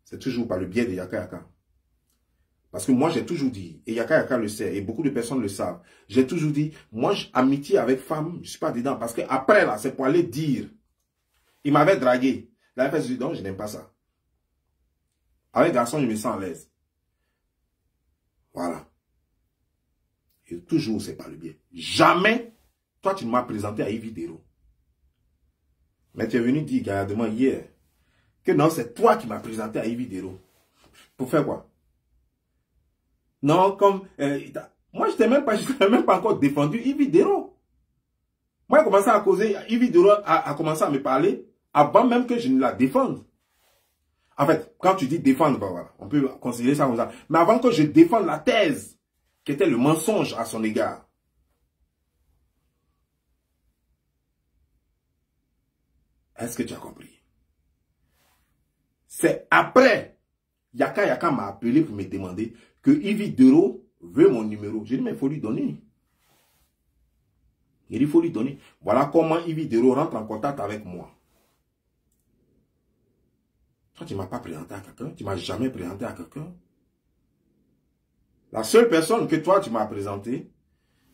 C'est toujours par le biais de Yaka Yaka. Parce que moi, j'ai toujours dit, et Yaka Yaka le sait, et beaucoup de personnes le savent, j'ai toujours dit, moi, amitié avec femme, je ne suis pas dedans. Parce que après là, c'est pour aller dire, il m'avait dragué. Là, il fait, donc, je n'aime pas ça. Avec garçon, je me sens à l'aise. Voilà. Et toujours, c'est par le biais. Jamais, toi, tu ne m'as présenté à Yvi Dero. Mais tu es venu dire gaillardement hier que non, c'est toi qui m'as présenté à Yvi Dero. Pour faire quoi? Non, comme... moi, je n'ai même pas encore défendu Yvi Dero. Moi, j'ai commencé à causer... Yvi Dero a commencé à me parler avant même que je ne la défende. En fait, quand tu dis défendre, ben voilà, on peut considérer ça comme ça. Mais avant que je défende la thèse, qui était le mensonge à son égard. Est-ce que tu as compris? C'est après, Yaka Yaka m'a appelé pour me demander que Yvi Dero veut mon numéro. J'ai dit, mais il faut lui donner. Il dit, il faut lui donner. Voilà comment Yvi Dero rentre en contact avec moi. Toi, tu ne m'as pas présenté à quelqu'un. Tu ne m'as jamais présenté à quelqu'un. La seule personne que toi, tu m'as présenté,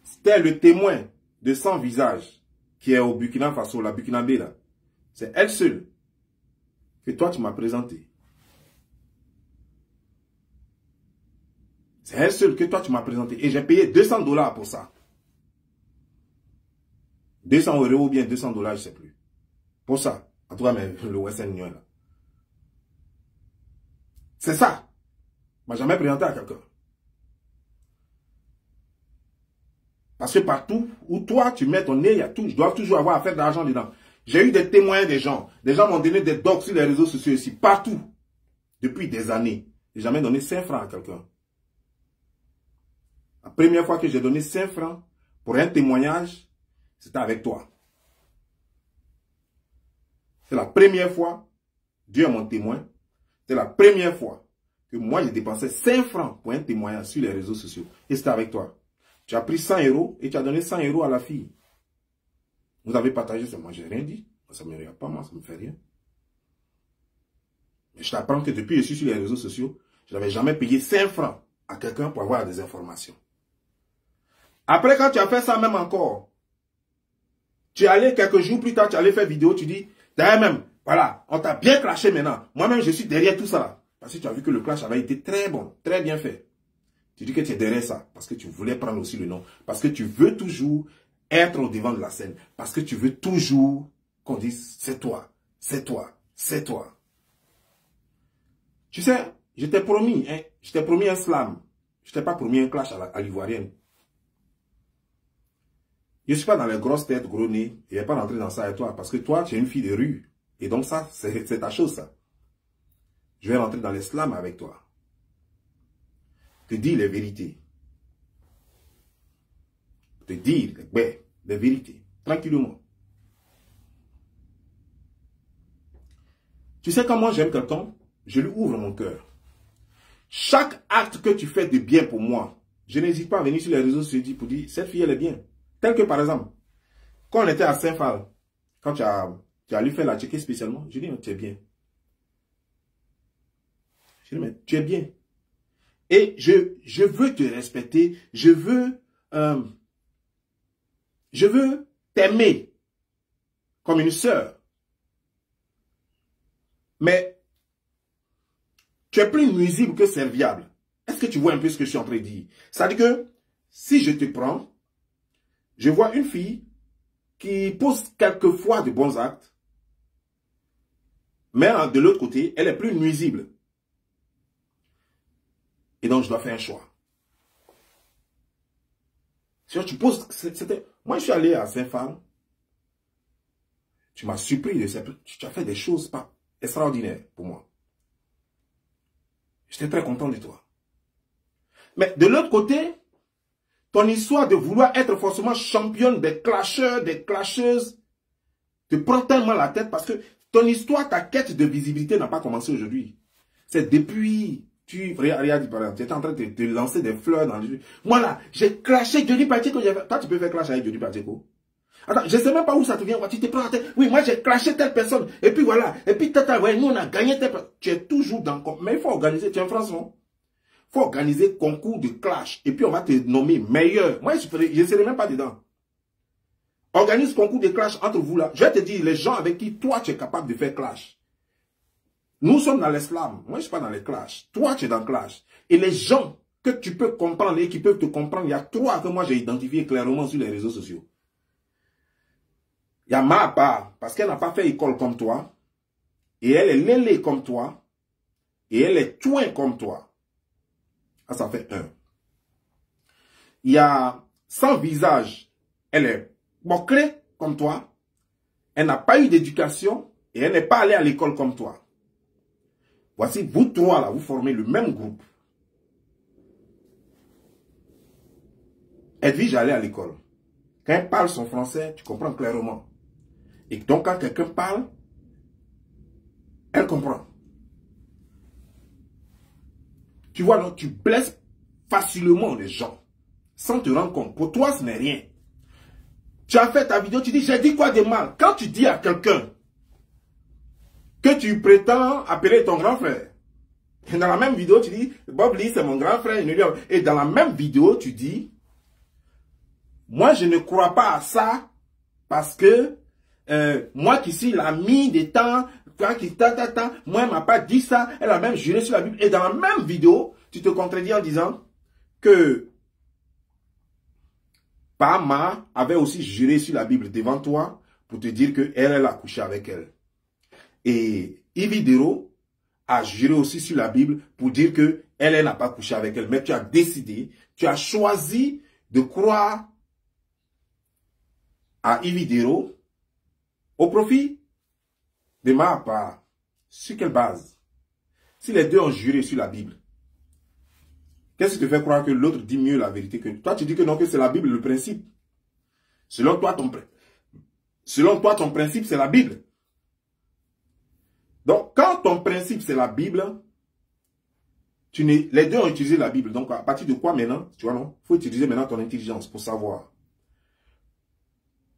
c'était le témoin de 100 visages qui est au Burkina Faso, la Burkinabé là. C'est elle seule que toi, tu m'as présenté. C'est elle seule que toi, tu m'as présenté. Et j'ai payé $200 pour ça. 200 € ou bien $200, je ne sais plus. Pour ça. En tout cas, mais le Western Union là. C'est ça. Je ne m'ai jamais présenté à quelqu'un. Parce que partout où toi, tu mets ton nez, je dois toujours avoir à faire de l'argent dedans. J'ai eu des témoins des gens. Des gens m'ont donné des docs sur les réseaux sociaux ici, partout. Depuis des années. Je n'ai jamais donné 5 francs à quelqu'un. La première fois que j'ai donné 5 francs pour un témoignage, c'était avec toi. C'est la première fois, Dieu est mon témoin, c'est la première fois que moi j'ai dépensé 5 francs pour un témoignage sur les réseaux sociaux. Et c'était avec toi. Tu as pris 100 € et tu as donné 100 € à la fille. Vous avez partagé ça. Moi, je n'ai rien dit. Ça ne me regarde pas, moi, ça ne me fait rien. Mais je t'apprends que depuis que je suis sur les réseaux sociaux, je n'avais jamais payé 5 francs à quelqu'un pour avoir des informations. Après, quand tu as fait ça même encore, tu es allé quelques jours plus tard, tu es allé faire vidéo, tu dis, d'ailleurs même, voilà, on t'a bien clashé maintenant. Moi-même, je suis derrière tout ça là. Parce que tu as vu que le clash avait été très bon, très bien fait. Tu dis que tu es derrière ça, parce que tu voulais prendre aussi le nom. Parce que tu veux toujours être au devant de la scène. Parce que tu veux toujours qu'on dise, c'est toi, c'est toi, c'est toi. Tu sais, je t'ai promis un slam. Je t'ai pas promis un clash à l'ivoirienne. Je ne suis pas dans les grosses têtes, gros nez. Je ne vais pas rentrer dans ça avec toi. Parce que toi, tu es une fille de rue. Et donc ça, c'est ta chose, ça. Je vais rentrer dans les slams avec toi. Te dire les vérités. Te dire les vérités. Tranquillement. Tu sais, quand moi j'aime quelqu'un, je lui ouvre mon cœur. Chaque acte que tu fais de bien pour moi, je n'hésite pas à venir sur les réseaux sociaux pour dire, cette fille, elle est bien. Tel que par exemple, quand on était à Saint-Phal, quand tu as allé faire la checker spécialement, je dis, tu es bien. Je dis, mais tu es bien. Et je veux te respecter, je veux t'aimer comme une sœur. Mais tu es plus nuisible que serviable. Est-ce que tu vois un peu ce que je suis en train de dire? C'est-à-dire que si je te prends, je vois une fille qui pose quelquefois de bons actes, mais de l'autre côté, elle est plus nuisible. Et donc, je dois faire un choix. Tu poses, moi, je suis allé à Saint-Phal. Tu m'as surpris de ça. Tu as fait des choses pas extraordinaires pour moi. J'étais très content de toi. Mais de l'autre côté, ton histoire de vouloir être forcément championne des clasheurs, des clasheuses, te prend tellement la tête parce que ton histoire, ta quête de visibilité n'a pas commencé aujourd'hui. C'est depuis... Regarde, par exemple, tu étais en train de te lancer des fleurs dans les... Moi là, j'ai clashé Johnny Pacheco. Toi, tu peux faire clash avec Johnny Pacheco. Attends, je ne sais même pas où ça te vient. Tu te prends la tête. Oui, moi j'ai clashé telle personne. Et puis voilà. Et puis ouais, nous on a gagné telle personne. Tu es toujours dans... Mais il faut organiser. Tu es en France, non? Il faut organiser concours de clash. Et puis on va te nommer meilleur. Moi, je ne serai même pas dedans. Organise concours de clash entre vous là. Je vais te dire les gens avec qui toi tu es capable de faire clash. Nous sommes dans l'islam. Moi, je ne suis pas dans les clashs. Toi, tu es dans le clash. Et les gens que tu peux comprendre et qui peuvent te comprendre, il y a trois que moi, j'ai identifié clairement sur les réseaux sociaux. Il y a Mahapa, parce qu'elle n'a pas fait école comme toi. Et elle est lélé comme toi. Et elle est touin comme toi. Ah, ça fait un. Il y a Sans Visage. Elle est boclée comme toi. Elle n'a pas eu d'éducation. Et elle n'est pas allée à l'école comme toi. Voici, vous trois là, vous formez le même groupe. Edwige allait à l'école. Quand elle parle son français, tu comprends clairement. Et donc quand quelqu'un parle, elle comprend. Tu vois, donc tu blesses facilement les gens, sans te rendre compte. Pour toi, ce n'est rien. Tu as fait ta vidéo, tu dis, j'ai dit quoi de mal? Quand tu dis à quelqu'un que tu prétends appeler ton grand frère. Et dans la même vidéo, tu dis, Bob Lee, c'est mon grand frère. Et dans la même vidéo, tu dis, moi, je ne crois pas à ça parce que moi qui suis l'ami des temps, moi, elle m'a pas dit ça. Elle a même juré sur la Bible. Et dans la même vidéo, tu te contredis en disant que Pama avait aussi juré sur la Bible devant toi pour te dire qu'elle a couché avec elle. Et Ividero a juré aussi sur la Bible pour dire qu'elle n'a pas couché avec elle. Mais tu as décidé, tu as choisi de croire à Ividero au profit de Mahapa. Sur quelle base? Si les deux ont juré sur la Bible, qu'est-ce qui te fait croire que l'autre dit mieux la vérité que toi? Tu dis que non, que c'est la Bible le principe. Selon toi, ton principe, c'est la Bible. Donc, quand ton principe, c'est la Bible, les deux ont utilisé la Bible. Donc, à partir de quoi maintenant? Tu vois, non? Il faut utiliser maintenant ton intelligence pour savoir.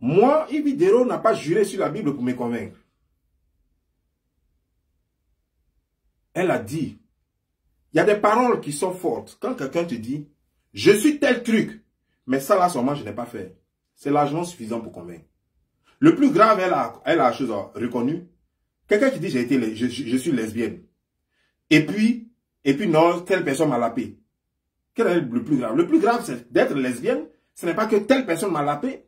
Moi, Ividero n'a pas juré sur la Bible pour me convaincre. Elle a dit, il y a des paroles qui sont fortes. Quand quelqu'un te dit, je suis tel truc, mais ça là, seulement, je n'ai pas fait. C'est largement suffisant pour convaincre. Le plus grave, elle a chose reconnue. Quelqu'un qui dit, je suis lesbienne. Et puis non, telle personne m'a lapé. Quel est le plus grave? Le plus grave, c'est d'être lesbienne. Ce n'est pas que telle personne m'a lapé.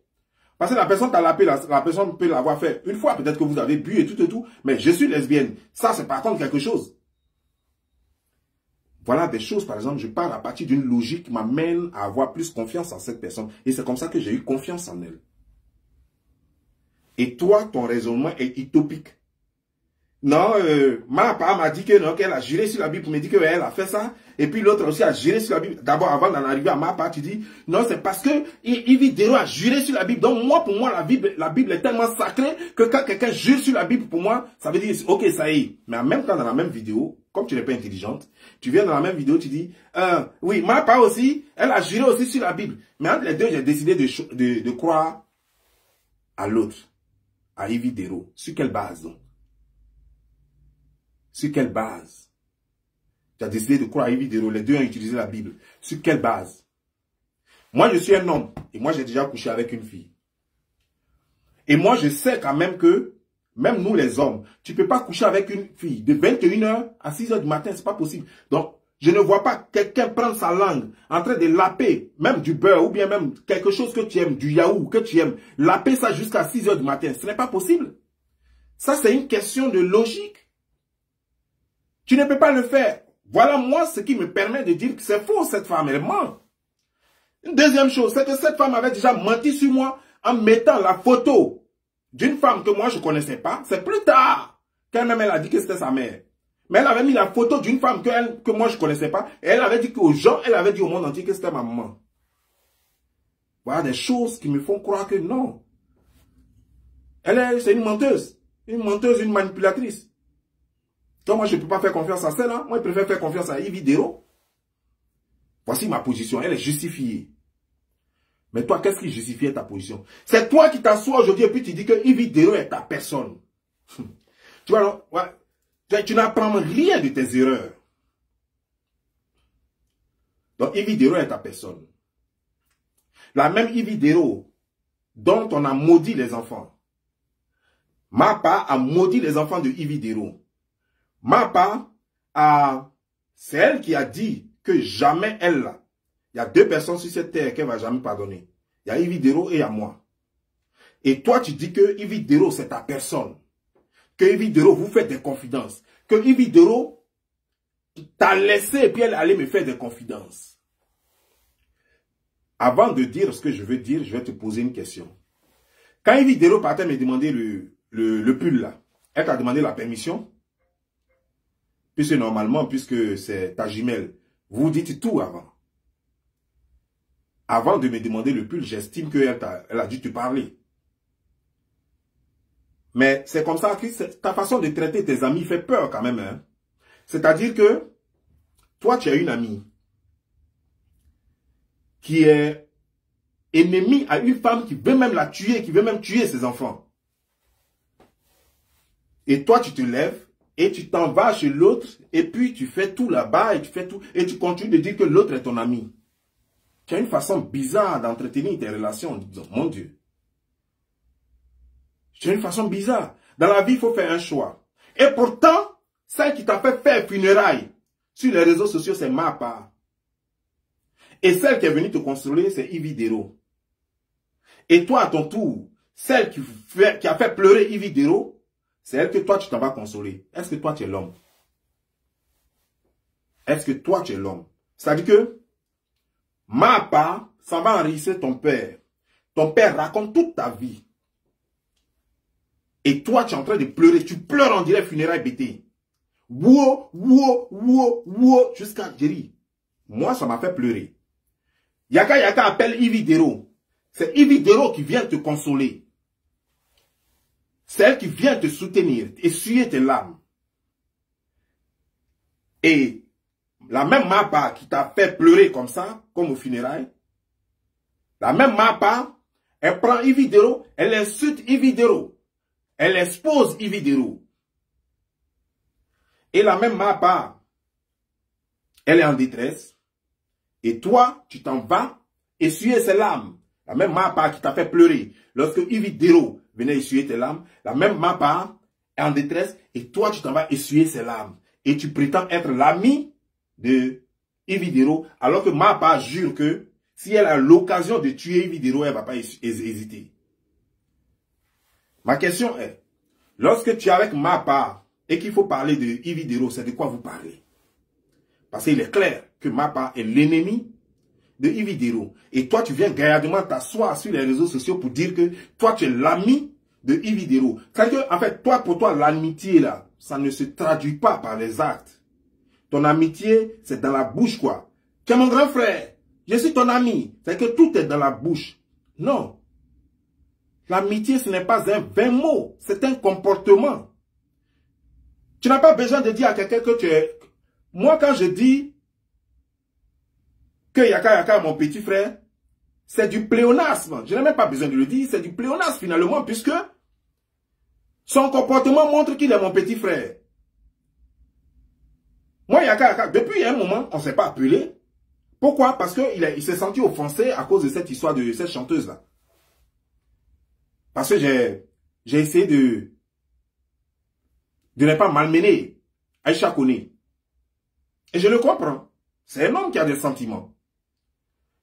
Parce que la personne t'a lapé, la personne peut l'avoir fait une fois. Peut-être que vous avez bu et tout. Mais je suis lesbienne. Ça, c'est par contre quelque chose. Voilà des choses, par exemple, je pars à partir d'une logique qui m'amène à avoir plus confiance en cette personne. Et c'est comme ça que j'ai eu confiance en elle. Et toi, ton raisonnement est utopique. Non, ma part m'a dit que non, qu'elle a juré sur la Bible pour me dire qu'elle a fait ça. Et puis l'autre aussi a juré sur la Bible. D'abord, avant d'en arriver à ma part, tu dis, non, c'est parce que Ividero a juré sur la Bible. Donc moi, pour moi, la Bible est tellement sacrée que quand quelqu'un jure sur la Bible, pour moi, ça veut dire, ok, ça y est. Mais en même temps, dans la même vidéo, comme tu n'es pas intelligente, tu viens dans la même vidéo, tu dis, oui, ma part aussi, elle a juré aussi sur la Bible. Mais entre les deux, j'ai décidé de croire à l'autre, à Ividero. Sur quelle base donc? Sur quelle base? Tu as décidé de croire à Ividero, les deux ont utilisé la Bible. Sur quelle base? Moi, je suis un homme. Et moi, j'ai déjà couché avec une fille. Et moi, je sais quand même que, même nous les hommes, tu ne peux pas coucher avec une fille de 21h à 6h du matin. C'est pas possible. Donc, je ne vois pas quelqu'un prendre sa langue, en train de laper, même du beurre, ou bien même quelque chose que tu aimes, du yaourt que tu aimes, laper ça jusqu'à 6h du matin. Ce n'est pas possible. Ça, c'est une question de logique. Tu ne peux pas le faire. Voilà moi ce qui me permet de dire que c'est faux, cette femme, elle ment. Une deuxième chose, c'est que cette femme avait déjà menti sur moi en mettant la photo d'une femme que moi je ne connaissais pas. C'est plus tard qu'elle-même elle a dit que c'était sa mère. Mais elle avait mis la photo d'une femme que moi je ne connaissais pas. Et elle avait dit aux gens, elle avait dit au monde entier que c'était ma maman. Voilà des choses qui me font croire que non. C'est une menteuse. Une menteuse, une manipulatrice. Donc moi je ne peux pas faire confiance à celle-là. Moi je préfère faire confiance à Yves Dero. Voici ma position. Elle est justifiée. Mais toi, qu'est-ce qui justifiait ta position? C'est toi qui t'assois aujourd'hui et puis tu dis que Yves Dero est ta personne. Tu vois, non? Ouais. Tu n'apprends rien de tes erreurs. Donc, Yves Dero est ta personne. La même Yves Dero dont on a maudit les enfants. Mapa a maudit les enfants de Yves Dero. Mapa c'est elle qui a dit que jamais elle là. Il y a deux personnes sur cette terre qu'elle ne va jamais pardonner. Il y a Yves Dero et il y a moi. Et toi, tu dis que Yves Dero, c'est ta personne. Que Yves Dero vous fait des confidences. Que Yves Dero t'a laissé et puis elle allait me faire des confidences. Avant de dire ce que je veux dire, je vais te poser une question. Quand Yves Dero partait me demander le pull là, elle t'a demandé la permission? Puisque normalement, puisque c'est ta jumelle, vous dites tout avant. Avant de me demander le pull, j'estime qu'elle a dû te parler. Mais c'est comme ça que ta façon de traiter tes amis fait peur quand même. Hein? C'est-à-dire que toi, tu as une amie qui est ennemie à une femme qui veut même la tuer, qui veut même tuer ses enfants. Et toi, tu te lèves et tu t'en vas chez l'autre et puis tu fais tout là-bas et tu fais tout et tu continues de dire que l'autre est ton ami. Tu as une façon bizarre d'entretenir tes relations. Mon Dieu. Tu as une façon bizarre. Dans la vie, il faut faire un choix. Et pourtant, celle qui t'a fait faire funérailles sur les réseaux sociaux, c'est ma part. Et celle qui est venue te consoler, c'est Yves Dero. Et toi, à ton tour, celle qui a fait pleurer Yves Dero, c'est elle que toi, tu t'en vas consoler. Est-ce que toi, tu es l'homme? Est-ce que toi, tu es l'homme? C'est-à-dire que ma part, ça va enrichir ton père. Ton père raconte toute ta vie. Et toi, tu es en train de pleurer. Tu pleures en direct funérailles bêtées. Wouah, wouah, wouah, wouah, jusqu'à Jerry. Moi, ça m'a fait pleurer. Yaka Yaka appelle Yves Dero. C'est Yves Dero qui vient te consoler. C'est elle qui vient te soutenir, essuyer tes larmes. Et la même Mapa qui t'a fait pleurer comme ça, comme au funérailles, la même Mapa, elle prend Yves Dero, elle insulte Yves Dero. Elle expose Yves Dero. Et la même Mapa, elle est en détresse. Et toi, tu t'en vas essuyer ses larmes. La même Mapa qui t'a fait pleurer. Lorsque Yves Dero venait essuyer tes larmes, la même Mapa est en détresse. Et toi, tu t'en vas essuyer ses larmes. Et tu prétends être l'ami de Yves Dero. Alors que Mapa jure que si elle a l'occasion de tuer Yves Dero, elle ne va pas hésiter. Ma question est, lorsque tu es avec Mapa et qu'il faut parler de Yves Dero, c'est de quoi vous parlez? Parce qu'il est clair que Mapa est l'ennemi de Yves Dero. Et toi, tu viens gaillardement t'asseoir sur les réseaux sociaux pour dire que toi, tu es l'ami de Yves Dero. C'est-à-dire qu'en fait, pour toi, l'amitié, là, ça ne se traduit pas par les actes. Ton amitié, c'est dans la bouche, quoi. Tu es mon grand frère, je suis ton ami. C'est-à-dire que tout est dans la bouche. Non. L'amitié, ce n'est pas un vain mot, c'est un comportement. Tu n'as pas besoin de dire à quelqu'un que tu es... Moi, quand je dis que Yaka Yaka est mon petit frère, c'est du pléonasme. Je n'ai même pas besoin de le dire, c'est du pléonasme finalement, puisque son comportement montre qu'il est mon petit frère. Moi, Yaka Yaka, depuis un moment, on ne s'est pas appelé. Pourquoi? Parce qu'il s'est senti offensé à cause de cette histoire de cette chanteuse-là. Parce que j'ai essayé de ne pas malmener Aïcha Koné. Et je le comprends. C'est un homme qui a des sentiments.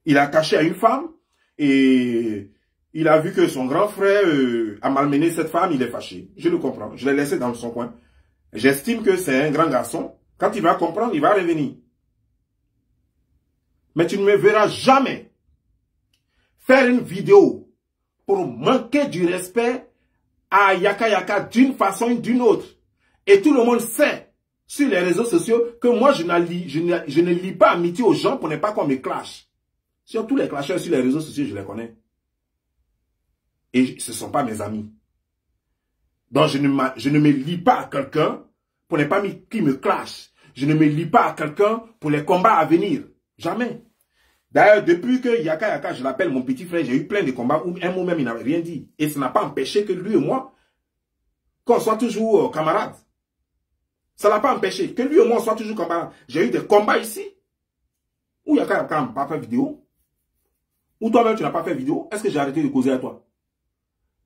Il a caché à une femme et il a vu que son grand frère a malmené cette femme, il est fâché. Je le comprends. Je l'ai laissé dans son coin. J'estime que c'est un grand garçon. Quand il va comprendre, il va revenir. Mais tu ne me verras jamais faire une vidéo pour manquer du respect à Yaka Yaka d'une façon ou d'une autre. Et tout le monde sait sur les réseaux sociaux que moi, je ne lis pas amitié aux gens pour ne pas qu'on me clash. Sur tous les clasheurs sur les réseaux sociaux, je les connais. Et ce ne sont pas mes amis. Donc, je ne me lie pas à quelqu'un pour ne pas qu'il me clash. Je ne me lie pas à quelqu'un pour les combats à venir. Jamais. D'ailleurs, depuis que Yaka Yaka, je l'appelle mon petit frère, j'ai eu plein de combats où un mot même, il n'avait rien dit. Et ça n'a pas empêché que lui et moi, qu'on soit toujours camarades. Ça n'a pas empêché que lui et moi, on soit toujours camarades. J'ai eu des combats ici, où Yaka Yaka n'a pas fait vidéo. Ou toi-même, tu n'as pas fait vidéo. Est-ce que j'ai arrêté de causer à toi?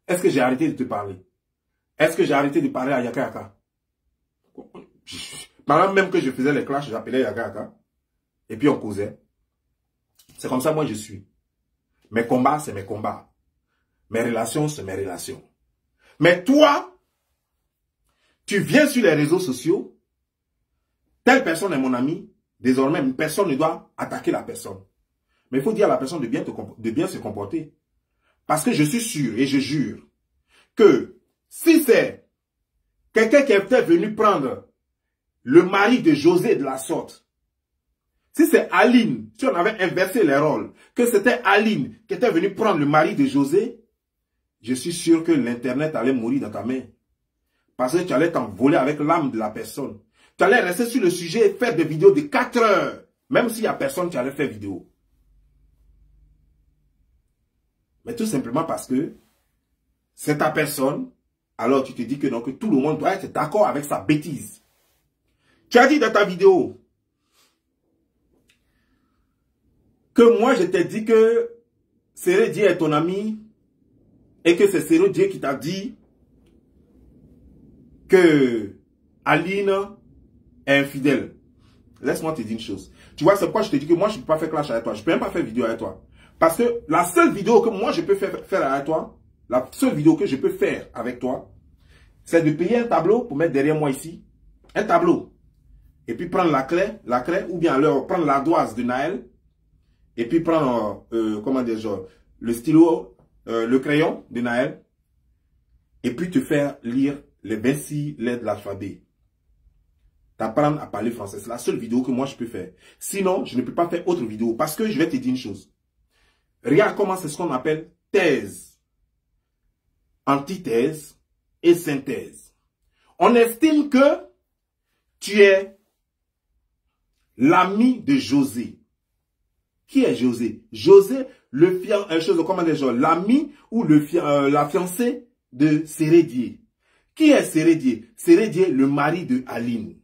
Est-ce que j'ai arrêté de te parler? Est-ce que j'ai arrêté de parler à Yaka Yaka? Pendant même que je faisais les clashs, j'appelais Yaka Yaka. Et puis on causait. C'est comme ça moi je suis. Mes combats, c'est mes combats. Mes relations, c'est mes relations. Mais toi, tu viens sur les réseaux sociaux. Telle personne est mon ami. Désormais, personne ne doit attaquer la personne. Mais il faut dire à la personne de bien se comporter. Parce que je suis sûr et je jure que si c'est quelqu'un qui était venu prendre le mari de José de la sorte, si c'est Aline, si on avait inversé les rôles, que c'était Aline qui était venue prendre le mari de José, je suis sûr que l'Internet allait mourir dans ta main. Parce que tu allais t'envoler avec l'âme de la personne. Tu allais rester sur le sujet et faire des vidéos de 4 heures. Même s'il n'y a personne, tu allais faire vidéo. Mais tout simplement parce que c'est ta personne, alors tu te dis que, donc, que tout le monde doit être d'accord avec sa bêtise. Tu as dit dans ta vidéo que moi je t'ai dit que Sérédié est ton ami et que c'est Sérédié qui t'a dit que Aline est infidèle. Laisse-moi te dire une chose. Tu vois, c'est pourquoi je te dis que moi je ne peux pas faire clash avec toi. Je ne peux même pas faire vidéo avec toi. Parce que la seule vidéo que moi je peux faire avec toi, la seule vidéo que je peux faire avec toi, c'est de payer un tableau pour mettre derrière moi ici. Un tableau. Et puis prendre la clé, ou bien alors prendre l'ardoise de Naël. Et puis prendre, comment dire, genre, le stylo, le crayon de Naël. Et puis te faire lire les 26 lettres de l'alphabet. T'apprendre à parler français. C'est la seule vidéo que moi je peux faire. Sinon, je ne peux pas faire autre vidéo. Parce que je vais te dire une chose. Regarde comment c'est ce qu'on appelle thèse, antithèse et synthèse. On estime que tu es l'ami de José. Qui est José? José, l'ami ou la fiancée de Sérédié. Qui est Sérédié? Sérédié, le mari de Aline.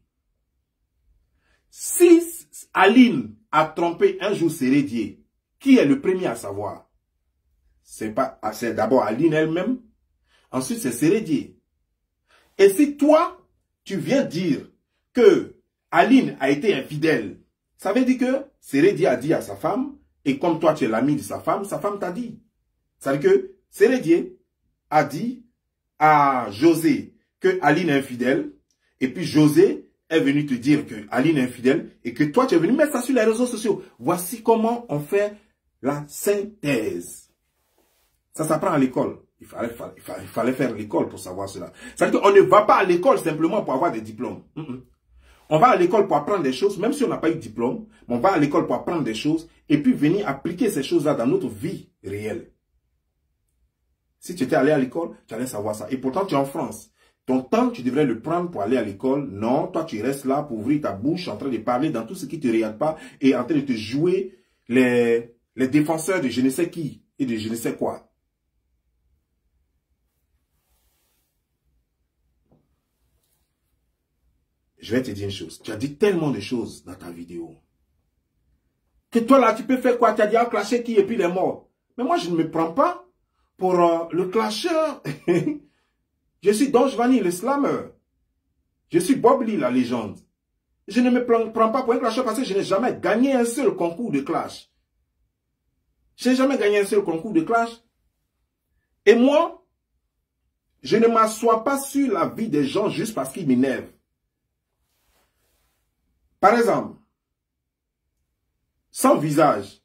Si Aline a trompé un jour Sérédié, qui est le premier à savoir? C'est d'abord Aline elle-même. Ensuite, c'est Sérédié. Et si toi, tu viens dire que Aline a été infidèle, ça veut dire que Sérédié a dit à sa femme, et comme toi tu es l'ami de sa femme t'a dit. Ça veut dire que Sérédié a dit à José que Aline est infidèle, et puis José est venu te dire que Aline est infidèle, et que toi tu es venu mettre ça sur les réseaux sociaux. Voici comment on fait la synthèse. Ça s'apprend à l'école. Il fallait faire l'école pour savoir cela. Ça veut dire qu'on ne va pas à l'école simplement pour avoir des diplômes. On va à l'école pour apprendre des choses, même si on n'a pas eu de diplôme, mais on va à l'école pour apprendre des choses et puis venir appliquer ces choses-là dans notre vie réelle. Si tu étais allé à l'école, tu allais savoir ça. Et pourtant, tu es en France. Ton temps, tu devrais le prendre pour aller à l'école. Non, toi, tu restes là pour ouvrir ta bouche, en train de parler dans tout ce qui ne te regarde pas et en train de te jouer les défenseurs de je ne sais qui et de je ne sais quoi. Je vais te dire une chose. Tu as dit tellement de choses dans ta vidéo. Que toi là, tu peux faire quoi? Tu as dit à clasher qui et puis il est mort. Mais moi, je ne me prends pas pour le clasheur. Je suis Donge Vani, le slammer. Je suis Bob Lee, la légende. Je ne me prends pas pour un clasheur parce que je n'ai jamais gagné un seul concours de clash. Je n'ai jamais gagné un seul concours de clash. Et moi, je ne m'assois pas sur la vie des gens juste parce qu'ils m'énervent. Par exemple, sans visage,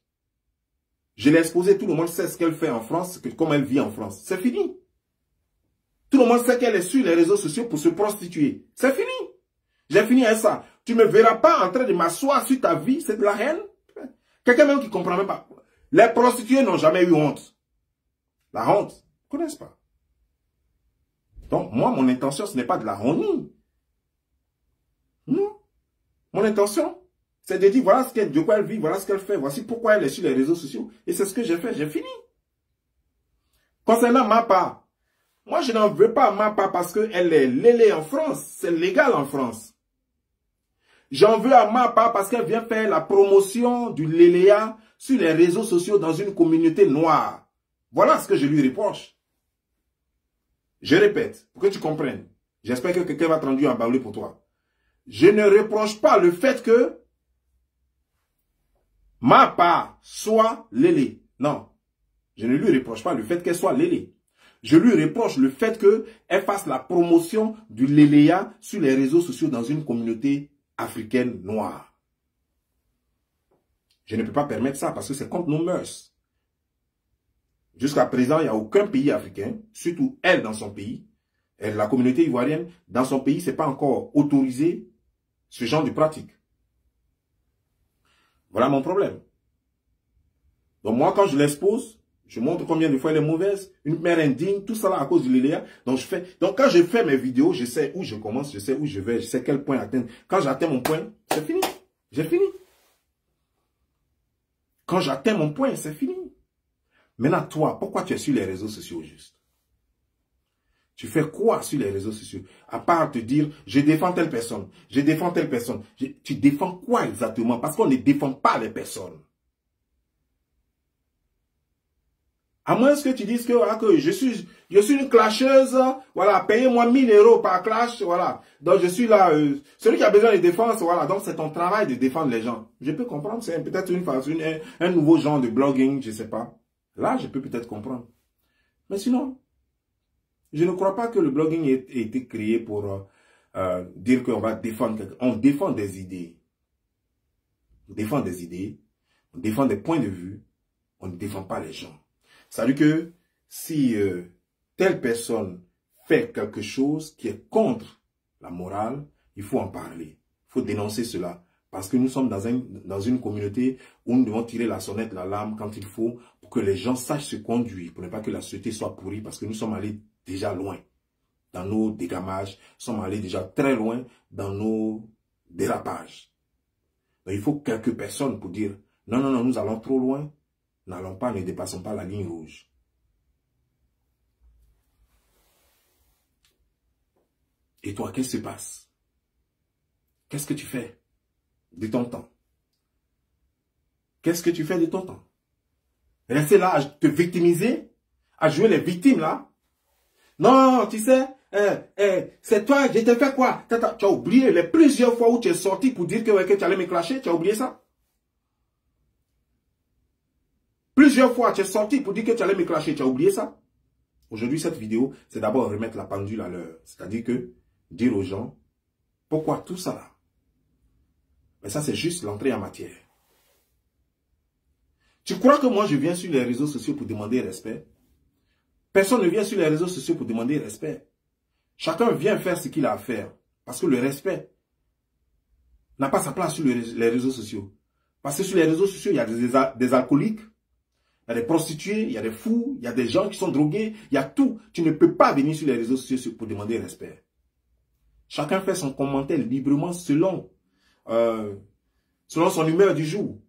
je l'ai exposé, tout le monde sait ce qu'elle fait en France, comment elle vit en France. C'est fini. Tout le monde sait qu'elle est sur les réseaux sociaux pour se prostituer. C'est fini. J'ai fini avec ça. Tu ne me verras pas en train de m'asseoir sur ta vie, c'est de la haine. Quelqu'un même qui ne comprend même pas. Les prostituées n'ont jamais eu honte. La honte, ils ne connaissent pas. Donc, moi, mon intention, ce n'est pas de la honnie. Non. Mon intention, c'est de dire, voilà ce de quoi elle vit, voilà ce qu'elle fait, voici pourquoi elle est sur les réseaux sociaux. Et c'est ce que j'ai fait, j'ai fini. Concernant ma part, moi, je n'en veux pas à ma part parce qu'elle est lélé en France. C'est légal en France. J'en veux à ma part parce qu'elle vient faire la promotion du léléa sur les réseaux sociaux dans une communauté noire. Voilà ce que je lui reproche. Je répète, pour que tu comprennes. J'espère que quelqu'un va te rendre en parler pour toi. Je ne reproche pas le fait que ma part soit lélé. Non. Je ne lui reproche pas le fait qu'elle soit lélé. Je lui reproche le fait qu'elle fasse la promotion du léléa sur les réseaux sociaux dans une communauté africaine noire. Je ne peux pas permettre ça parce que c'est contre nos mœurs. Jusqu'à présent, il n'y a aucun pays africain, surtout elle dans son pays, la communauté ivoirienne, dans son pays, ce n'est pas encore autorisé ce genre de pratique. Voilà mon problème. Donc moi, quand je l'expose, je montre combien de fois elle est mauvaise, une mère indigne, tout ça là à cause du léléa. Donc quand je fais mes vidéos, je sais où je commence, je sais où je vais, je sais quel point atteindre. Quand j'atteins mon point, c'est fini. J'ai fini. Quand j'atteins mon point, c'est fini. Maintenant, toi, pourquoi tu es sur les réseaux sociaux juste? Tu fais quoi sur les réseaux sociaux? À part te dire, je défends telle personne, je défends telle personne. Tu défends quoi exactement? Parce qu'on ne défend pas les personnes. À moins que tu dises que, voilà, que je suis une clasheuse, voilà, payez-moi 1000 € par clash, voilà. Donc je suis là, celui qui a besoin de défense, voilà, donc c'est ton travail de défendre les gens. Je peux comprendre, c'est peut-être une façon, un nouveau genre de blogging, je ne sais pas. Là, je peux peut-être comprendre. Mais sinon, je ne crois pas que le blogging ait été créé pour dire qu'on va défendre quelqu'un. On défend des idées. On défend des idées, on défend des points de vue, on ne défend pas les gens. C'est-à-dire que si telle personne fait quelque chose qui est contre la morale, il faut en parler. Il faut dénoncer cela. Parce que nous sommes dans une communauté où nous devons tirer la sonnette, l'alarme quand il faut, pour que les gens sachent se conduire, pour ne pas que la société soit pourrie, parce que nous sommes allés déjà loin dans nos dégamages, nous sommes allés déjà très loin dans nos dérapages. Donc, il faut quelques personnes pour dire, non, non, non, nous allons trop loin, n'allons pas, ne dépassons pas la ligne rouge. Et toi, qu'est-ce qui se passe? Qu'est-ce que tu fais de ton temps? Qu'est-ce que tu fais de ton temps? Rester là à te victimiser, à jouer les victimes là? Non, tu sais, c'est toi, je t'ai fait quoi? Tu as oublié les plusieurs fois où tu es sorti pour dire que tu allais me clasher, tu as oublié ça? Plusieurs fois, tu es sorti pour dire que tu allais me clasher, tu as oublié ça? Aujourd'hui, cette vidéo, c'est d'abord remettre la pendule à l'heure. C'est-à-dire que dire aux gens, pourquoi tout ça là? Mais ça, c'est juste l'entrée en matière. Tu crois que moi, je viens sur les réseaux sociaux pour demander respect? Personne ne vient sur les réseaux sociaux pour demander respect. Chacun vient faire ce qu'il a à faire. Parce que le respect n'a pas sa place sur les réseaux sociaux. Parce que sur les réseaux sociaux, il y a des alcooliques, il y a des prostituées, il y a des fous, il y a des gens qui sont drogués, il y a tout. Tu ne peux pas venir sur les réseaux sociaux pour demander respect. Chacun fait son commentaire librement selon son humeur du jour.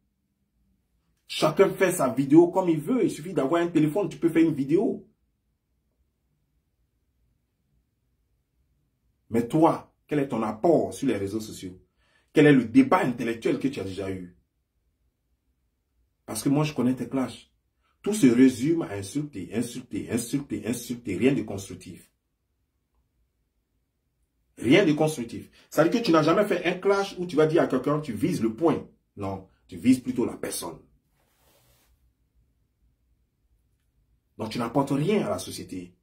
Chacun fait sa vidéo comme il veut. Il suffit d'avoir un téléphone, tu peux faire une vidéo. Mais toi, quel est ton apport sur les réseaux sociaux? Quel est le débat intellectuel que tu as déjà eu? Parce que moi, je connais tes clashs. Tout se résume à insulter, insulter, insulter, insulter. Rien de constructif. Rien de constructif. Ça veut dire que tu n'as jamais fait un clash où tu vas dire à quelqu'un, tu vises le point. Non, tu vises plutôt la personne. Donc, tu n'apportes rien à la société.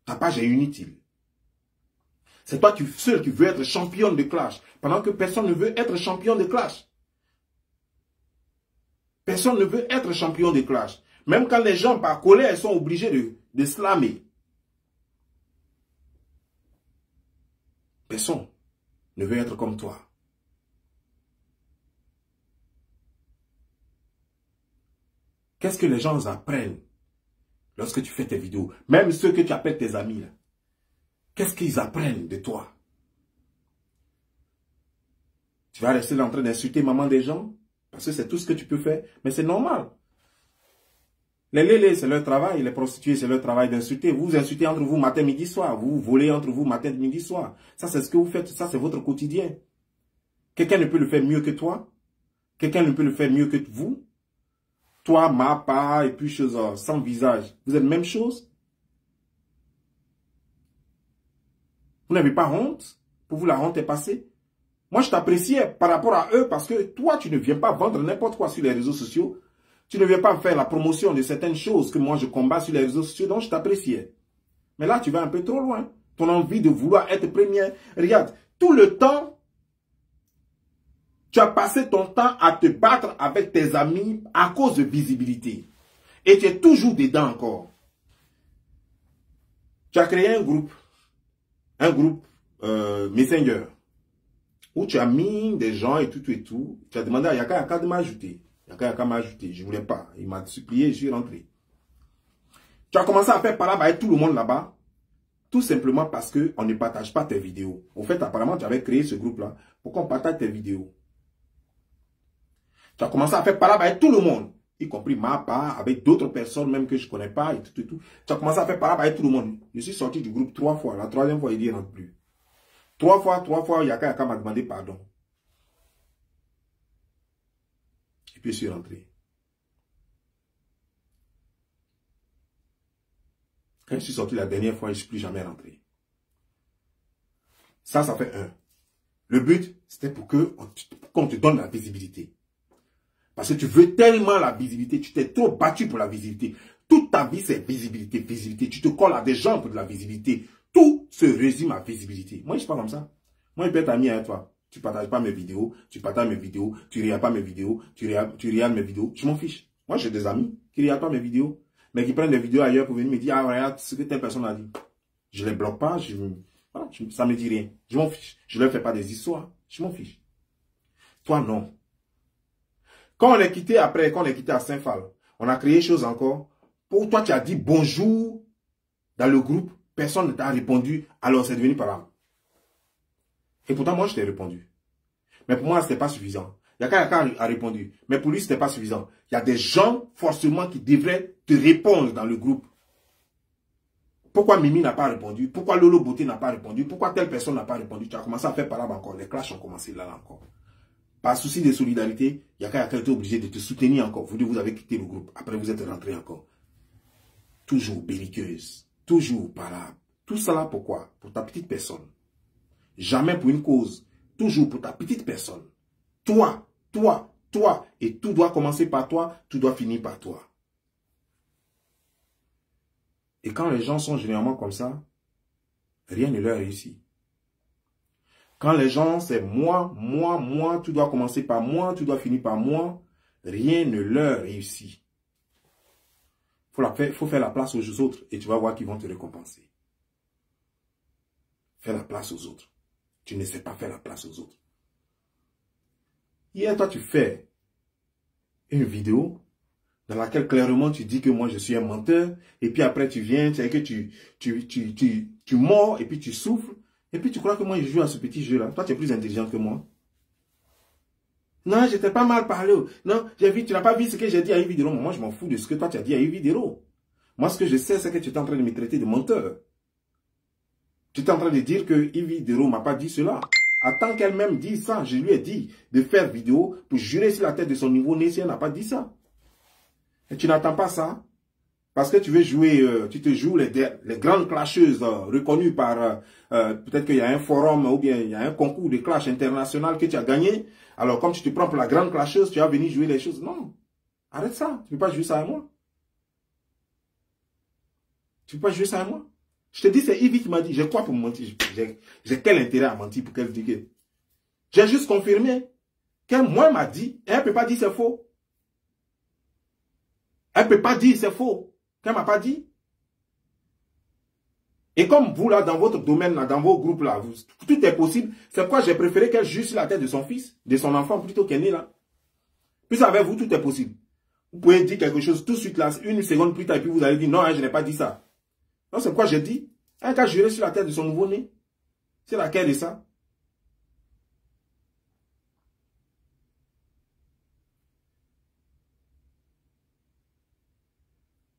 Ta page est inutile. C'est toi seul qui veux être champion de Clash. Pendant que personne ne veut être champion de Clash. Personne ne veut être champion de Clash. Même quand les gens, par colère, sont obligés de slammer. Personne ne veut être comme toi. Qu'est-ce que les gens apprennent lorsque tu fais tes vidéos? Même ceux que tu appelles tes amis, là. Qu'est-ce qu'ils apprennent de toi? Tu vas rester là en train d'insulter maman des gens? Parce que c'est tout ce que tu peux faire. Mais c'est normal. Les lélés, c'est leur travail. Les prostituées, c'est leur travail d'insulter. Vous insultez entre vous matin, midi, soir. Vous volez entre vous matin, midi, soir. Ça, c'est ce que vous faites. Ça, c'est votre quotidien. Quelqu'un ne peut le faire mieux que toi. Quelqu'un ne peut le faire mieux que vous. Toi, ma part, et puis chose sans visage. Vous êtes la même chose. Vous n'avez pas honte? Pour vous, la honte est passée? Moi, je t'appréciais par rapport à eux parce que toi, tu ne viens pas vendre n'importe quoi sur les réseaux sociaux. Tu ne viens pas faire la promotion de certaines choses que moi, je combats sur les réseaux sociaux. Donc, je t'appréciais. Mais là, tu vas un peu trop loin. Ton envie de vouloir être première. Regarde, tout le temps, tu as passé ton temps à te battre avec tes amis à cause de visibilité. Et tu es toujours dedans encore. Tu as créé un groupe Messenger, où tu as mis des gens et tout et tout. Tu as demandé à Yaka Yaka de m'ajouter. Yaka Yaka m'a ajouté. Je ne voulais pas. Il m'a supplié, je suis rentré. Tu as commencé à faire parler avec tout le monde là-bas. Tout simplement parce qu'on ne partage pas tes vidéos. Au fait, apparemment, tu avais créé ce groupe-là pour qu'on partage tes vidéos. Tu as commencé à faire parler avec tout le monde, y compris ma part, avec d'autres personnes même que je ne connais pas et tout et tout. Tu as commencé à faire parler avec tout le monde. Je suis sorti du groupe 3 fois. La 3e fois, il dit, il ne rentre plus. 3 fois, Yaka Yaka m'a demandé pardon. Et puis je suis rentré. Quand je suis sorti la dernière fois, je ne suis plus jamais rentré. Ça fait un. Le but, c'était pour qu'on te donne la visibilité. Parce que tu veux tellement la visibilité, tu t'es trop battu pour la visibilité. Toute ta vie, c'est visibilité, visibilité. Tu te colles à des gens pour de la visibilité. Tout se résume à visibilité. Moi, je ne suis pas comme ça. Moi, je peux être ami avec toi. Tu ne partages pas mes vidéos, tu partages mes vidéos, tu ne regardes pas mes vidéos, tu regardes mes vidéos. Je m'en fiche. Moi, j'ai des amis qui ne regardent pas mes vidéos, mais qui prennent des vidéos ailleurs pour venir me dire, ah, regarde ce que telle personne a dit. Je ne les bloque pas, ça ne me dit rien. Je m'en fiche. Je ne leur fais pas des histoires. Je m'en fiche. Toi, non. Quand on est quitté après, quand on est quitté à Saint-Phal, on a créé chose encore. Pour toi, tu as dit bonjour dans le groupe, personne ne t'a répondu, alors c'est devenu par là. Et pourtant, moi, je t'ai répondu. Mais pour moi, ce n'était pas suffisant. Yaka Yaka a répondu. Mais pour lui, ce n'était pas suffisant. Il y a des gens, forcément, qui devraient te répondre dans le groupe. Pourquoi Mimi n'a pas répondu? Pourquoi Lolo Beauté n'a pas répondu? Pourquoi telle personne n'a pas répondu? Tu as commencé à faire par là encore. Les clashs ont commencé là encore. Par souci de solidarité, Yaka Yaka était obligé de te soutenir encore. Vous avez quitté le groupe. Après, vous êtes rentré encore. Toujours belliqueuse. Toujours parable. Tout cela pourquoi? Pour ta petite personne. Jamais pour une cause. Toujours pour ta petite personne. Toi. Et tout doit commencer par toi. Tout doit finir par toi. Et quand les gens sont généralement comme ça, rien ne leur réussit. Quand les gens, c'est moi, tout doit commencer par moi, tout doit finir par moi, rien ne leur réussit. Il faut faire la place aux autres et tu vas voir qu'ils vont te récompenser. Fais la place aux autres. Tu ne sais pas faire la place aux autres. Hier, toi, tu fais une vidéo dans laquelle clairement tu dis que moi je suis un menteur, et puis après tu viens, tu mords, et puis tu souffles, et puis tu crois que moi je joue à ce petit jeu-là. Toi, tu es plus intelligente que moi. Non, je t'ai pas mal parlé. Non, tu n'as pas vu ce que j'ai dit à Yves Vidéro. Moi, je m'en fous de ce que toi tu as dit à Yves Vidéro. Moi, ce que je sais, c'est que tu es en train de me traiter de menteur. Tu es en train de dire que Yves Vidéro m'a pas dit cela. Attends qu'elle-même dise ça, je lui ai dit de faire vidéo pour jurer sur la tête de son niveau né si elle n'a pas dit ça. Et tu n'attends pas ça parce que tu veux jouer, tu te joues les grandes clasheuses reconnues par, peut-être qu'il y a un forum ou bien il y a un concours de clash international que tu as gagné. Alors comme tu te prends pour la grande clasheuse, tu vas venir jouer les choses. Non, arrête ça, tu ne peux pas jouer ça à moi. Tu ne peux pas jouer ça à moi. Je te dis, c'est Yves qui m'a dit. J'ai quoi pour me mentir? J'ai quel intérêt à mentir pour qu'elle dise que... J'ai juste confirmé qu'elle, moi, m'a dit. Et elle ne peut pas dire c'est faux. Elle ne peut pas dire c'est faux. Qu'elle ne m'a pas dit. Et comme vous, là, dans votre domaine, là, dans vos groupes, là, tout est possible. C'est pourquoi j'ai préféré qu'elle juge sur la tête de son fils, de son enfant, plutôt qu'elle est là. Puis avec vous, tout est possible. Vous pouvez dire quelque chose tout de suite, là, une seconde plus tard, et puis vous allez dire, non, hein, je n'ai pas dit ça. Non, c'est pourquoi j'ai dit, un gars juré sur la tête de son nouveau-né. C'est laquelle de ça?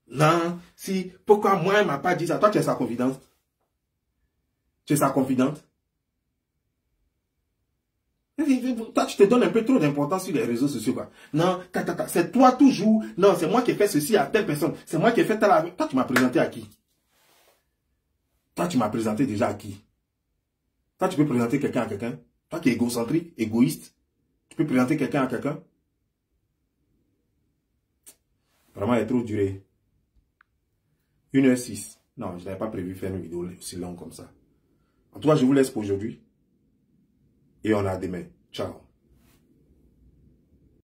Non, si, pourquoi moi, elle ne m'a pas dit ça? Toi, tu es sa confidente. Tu es sa confidente. Toi, tu te donnes un peu trop d'importance sur les réseaux sociaux, quoi. Non, c'est toi toujours. Non, c'est moi qui ai fait ceci à telle personne. C'est moi qui ai fait telle... Toi, tu m'as présenté à qui? Toi, tu m'as présenté déjà à qui? Toi, tu peux présenter quelqu'un à quelqu'un? Toi qui es égocentrique, égoïste, tu peux présenter quelqu'un à quelqu'un? Vraiment, il est trop duré. 1h06. Non, je n'avais pas prévu faire une vidéo aussi longue comme ça. En tout cas, je vous laisse pour aujourd'hui. Et on a demain. Ciao.